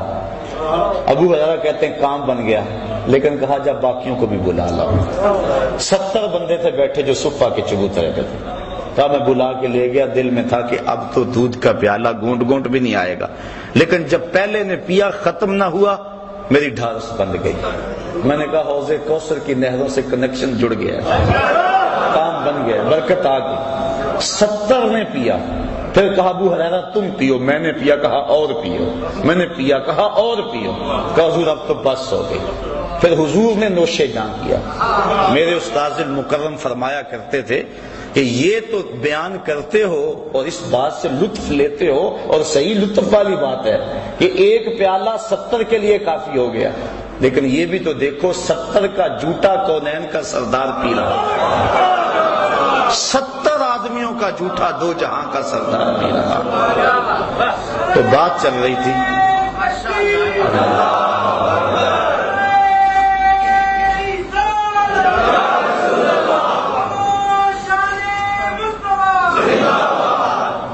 Speaker 1: ابو ہریرہ کہتے ہیں کام بن گیا. لیکن کہا جب باقیوں کو بھی بلا لاؤ۔ 70 بندے تھے بیٹھے جو صفہ کے چبوترے پہ تھے، کہا میں بلا کے لے گیا، دل میں تھا کہ اب تو دودھ کا پیالہ گونٹ گونٹ بھی نہیں آئے گا، لیکن جب پہلے نے پیا ختم نہ ہوا میری ڈھارس بند گئی۔ میں نے کہا حوض کوثر کی نہروں سے کنیکشن جڑ گیا، کام بن گیا، برکت آ گئی۔ 70 نے پیا، پھر کہا ابو ہریرہ تم پیو، میں نے پیا، کہا اور پیو، میں نے پیا، کہا اور پیو، کہا حضور اب تو بس ہو گئی۔ پھر حضور نے نوشے جاں کیا۔ میرے استاذ المکرم فرمایا کرتے تھے کہ یہ تو بیان کرتے ہو اور اس بات سے لطف لیتے ہو، اور صحیح لطف والی بات ہے کہ ایک پیالہ 70 کے لیے کافی ہو گیا، لیکن یہ بھی تو دیکھو 70 کا جھوٹا کونین کا سردار پی رہا، 70 آدمیوں کا جھوٹا دو جہاں کا سردار پی رہا۔ تو بات چل رہی تھی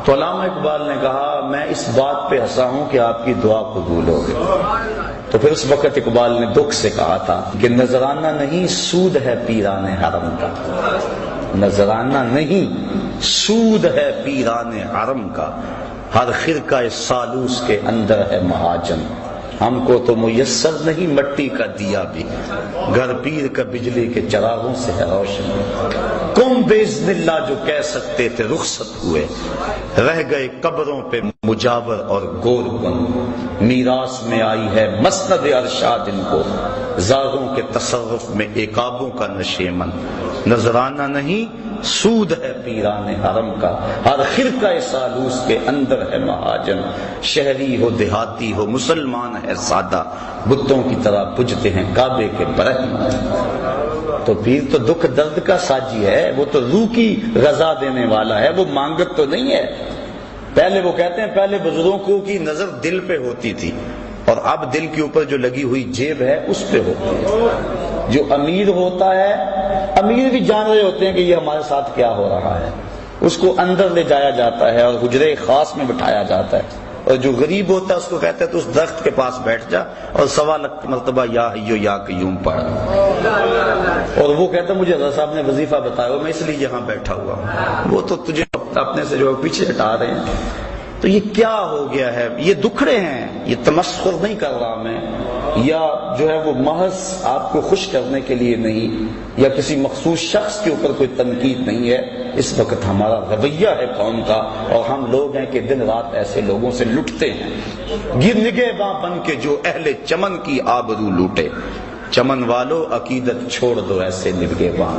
Speaker 1: تو علامہ اقبال نے کہا میں اس بات پہ ہنسا ہوں کہ آپ کی دعا قبول ہو گئی۔ تو پھر اس وقت اقبال نے دکھ سے کہا تھا کہ نذرانہ نہیں سود ہے پیران حرم کا، نذرانہ نہیں سود ہے پیران حرم کا، ہر خرقہ سالوس کے اندر ہے مہاجن، ہم کو تو میسر نہیں مٹی کا دیا بھی، گھر پیر کا بجلی کے چراغوں سے ہے روشن، کم باذن اللہ جو کہہ سکتے تھے رخصت ہوئے، رہ گئے قبروں پہ مجاور اور گور کن، میراث میں آئی ہے مسند ارشاد ان کو، زاغوں کے تصرف میں عقابوں کا نشیمن، نذرانہ نہیں سود ہے پیران حرم کا، ہر خرقہ سالوس کے اندر ہے مہاجن، شہری ہو دیہاتی ہو مسلمان ہے سادہ، بتوں کی طرح پجتے ہیں کعبے کے برہمن۔ تو پیر تو دکھ درد کا ساجی ہے، وہ تو روح کی غذا دینے والا ہے، وہ مانگت تو نہیں ہے۔ پہلے وہ کہتے ہیں پہلے بزرگوں کی نظر دل پہ ہوتی تھی، اور اب دل کے اوپر جو لگی ہوئی جیب ہے اس پہ ہوتی ہے۔ جو امیر ہوتا ہے، امیر بھی جان رہے ہوتے ہیں کہ یہ ہمارے ساتھ کیا ہو رہا ہے، اس کو اندر لے جایا جاتا ہے اور حجرے خاص میں بٹھایا جاتا ہے، اور جو غریب ہوتا ہے اس کو کہتے ہیں تو اس درخت کے پاس بیٹھ جا اور 1.25 مرتبہ یا حیو یا قیوم پڑھ، اور وہ کہتا ہے مجھے حضرت صاحب نے وظیفہ بتایا میں اس لیے یہاں بیٹھا ہوا ہوں، وہ تو تجھے اپنے سے جو پیچھے ہٹا رہے ہیں۔ تو یہ کیا ہو گیا ہے؟ یہ دکھڑے ہیں، یہ تمسخر نہیں کر رہا میں، یا جو ہے وہ محض آپ کو خوش کرنے کے لیے نہیں، یا کسی مخصوص شخص کے اوپر کوئی تنقید نہیں ہے، اس وقت ہمارا رویہ ہے قوم کا، اور ہم لوگ ہیں کہ دن رات ایسے لوگوں سے لٹتے ہیں، گر نگہباں بن کے جو اہل چمن کی آبرو لوٹے، چمن والو عقیدت چھوڑ دو ایسے نگہباں،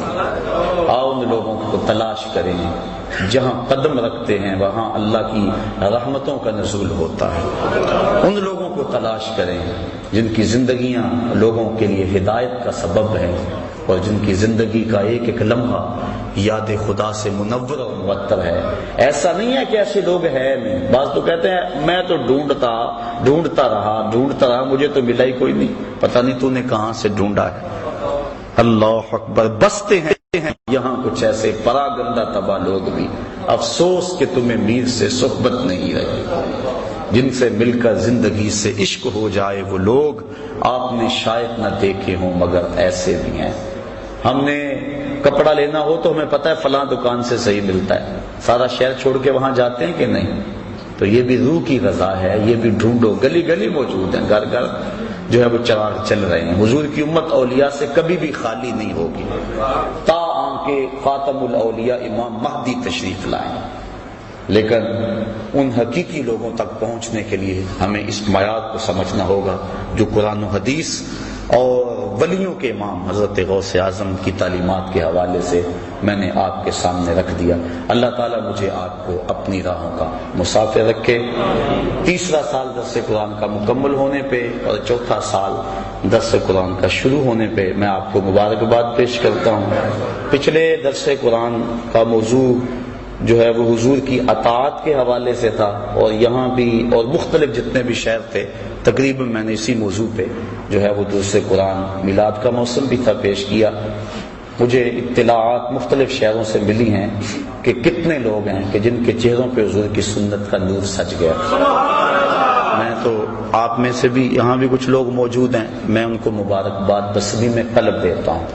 Speaker 1: آؤ ان لوگوں کو تلاش کریں، جہاں قدم رکھتے ہیں وہاں اللہ کی رحمتوں کا نزول ہوتا ہے، ان لوگوں کو تلاش کریں جن کی زندگیاں لوگوں کے لیے ہدایت کا سبب ہیں، اور جن کی زندگی کا ایک ایک لمحہ یاد خدا سے منور اور معطر ہے۔ ایسا نہیں ہے کہ ایسے لوگ ہیں نہیں، بعض تو کہتے ہیں میں تو ڈھونڈتا رہا مجھے تو ملا ہی کوئی نہیں، پتہ نہیں تو نے کہاں سے ڈھونڈا ہے۔ اللہ اکبر، بستے ہیں یہاں کچھ ایسے پراگندہ تباہ لوگ بھی، افسوس کہ تمہیں میر سے صحبت نہیں رہی، جن سے مل کر زندگی سے عشق ہو جائے وہ لوگ آپ نے شاید نہ دیکھے ہوں مگر ایسے بھی ہیں۔ ہم نے کپڑا لینا ہو تو ہمیں پتہ ہے فلاں دکان سے صحیح ملتا ہے، سارا شہر چھوڑ کے وہاں جاتے ہیں کہ نہیں؟ تو یہ بھی روح کی غذا ہے، یہ بھی ڈھونڈو، گلی گلی موجود ہیں، گھر گھر جو ہے وہ چراغ چل رہے ہیں۔ حضور کی امت اولیاء سے کبھی بھی خالی نہیں ہوگی، تا آنکہ خاتم الاولیاء امام مہدی تشریف لائیں، لیکن ان حقیقی لوگوں تک پہنچنے کے لیے ہمیں اس معیار کو سمجھنا ہوگا جو قرآن و حدیث اور ولیوں کے امام حضرت غوث اعظم کی تعلیمات کے حوالے سے میں نے آپ کے سامنے رکھ دیا۔ اللہ تعالیٰ مجھے آپ کو اپنی راہوں کا مسافر رکھے۔ 3 سال درس قرآن کا مکمل ہونے پہ اور 4 سال درس قرآن کا شروع ہونے پہ میں آپ کو مبارکباد پیش کرتا ہوں۔ پچھلے درس قرآن کا موضوع جو ہے وہ حضور کی اطاعت کے حوالے سے تھا، اور یہاں بھی اور مختلف جتنے بھی شہر تھے تقریباً میں نے اسی موضوع پہ جو ہے وہ درس قرآن میلاد کا موسم بھی تھا پیش کیا۔ مجھے اطلاعات مختلف شہروں سے ملی ہیں کہ کتنے لوگ ہیں کہ جن کے چہروں پہ حضور کی سنت کا نور سج گیا۔ میں تو آپ میں سے بھی یہاں بھی کچھ لوگ موجود ہیں، میں ان کو مبارکباد بسمی میں قلب دیتا ہوں۔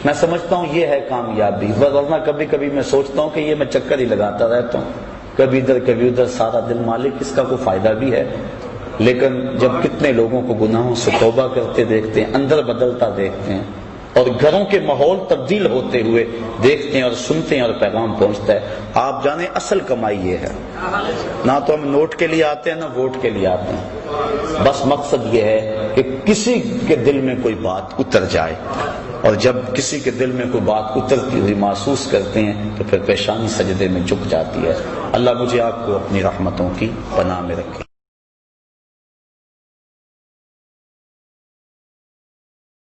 Speaker 1: میں سمجھتا ہوں یہ ہے کامیابی، ورنہ کبھی کبھی میں سوچتا ہوں کہ یہ میں چکر ہی لگاتا رہتا ہوں، کبھی ادھر کبھی ادھر، سارا دن مالک اس کا کوئی فائدہ بھی ہے؟ لیکن جب کتنے لوگوں کو گناہوں سے توبہ کرتے دیکھتے ہیں، اندر بدلتا دیکھتے ہیں، اور گھروں کے ماحول تبدیل ہوتے ہوئے دیکھتے ہیں اور سنتے ہیں اور پیغام پہنچتا ہے، آپ جانیں اصل کمائی یہ ہے۔ نہ تو ہم نوٹ کے لیے آتے ہیں نہ ووٹ کے لیے آتے ہیں، بس مقصد یہ ہے کہ کسی کے دل میں کوئی بات اتر جائے، اور جب کسی کے دل میں کوئی بات اترتی ہوئی محسوس کرتے ہیں تو پھر پیشانی سجدے میں جھک جاتی ہے۔ اللہ مجھے آپ کو اپنی رحمتوں کی پناہ میں رکھے۔